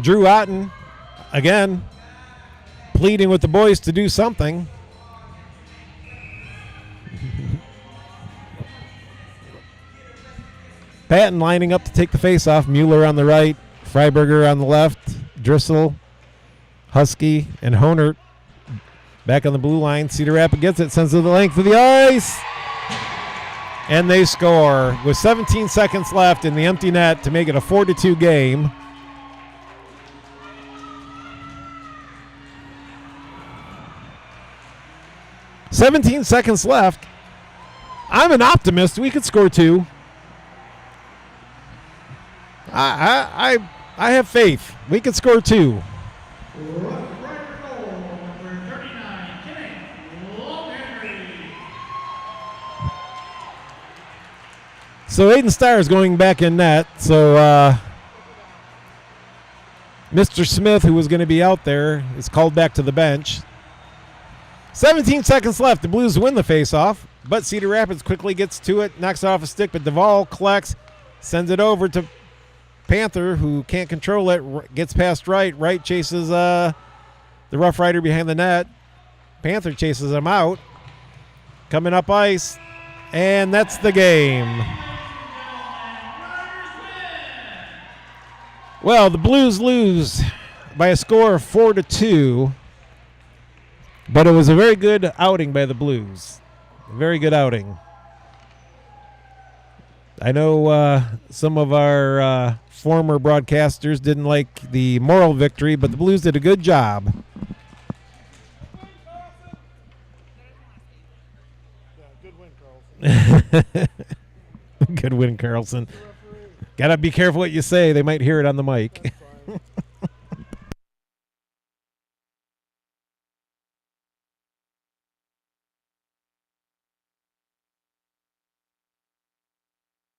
Drew Otten, again, pleading with the boys to do something. Patton lining up to take the face-off. Mueller on the right, Freiberger on the left, Drissel, Husky, and Honert back on the blue line. Cedar Rapids gets it, sends it the length of the ice, and they score with 17 seconds left in the empty net to make it a 4-2 game. "17 seconds left. I'm an optimist. We could score 2. I have faith. We could score 2. Rough Rider goal, number 39, Kenneth Longhenry. So Aiden Starr is going back in net. So Mr. Smith, who was going to be out there, is called back to the bench. 17 seconds left. The Blues win the faceoff, but Cedar Rapids quickly gets to it, knocks it off a stick, but Duvall collects, sends it over to Panther, who can't control it, gets past Wright. Wright chases the Rough Rider behind the net. Panther chases him out. Coming up ice, and that's the game. Well, the Blues lose by a score of 4-2. But it was a very good outing by the Blues. A very good outing. I know some of our former broadcasters didn't like the moral victory, but the Blues did a good job. Good win, Carlson. Good win, Carlson. Got to be careful what you say. They might hear it on the mic.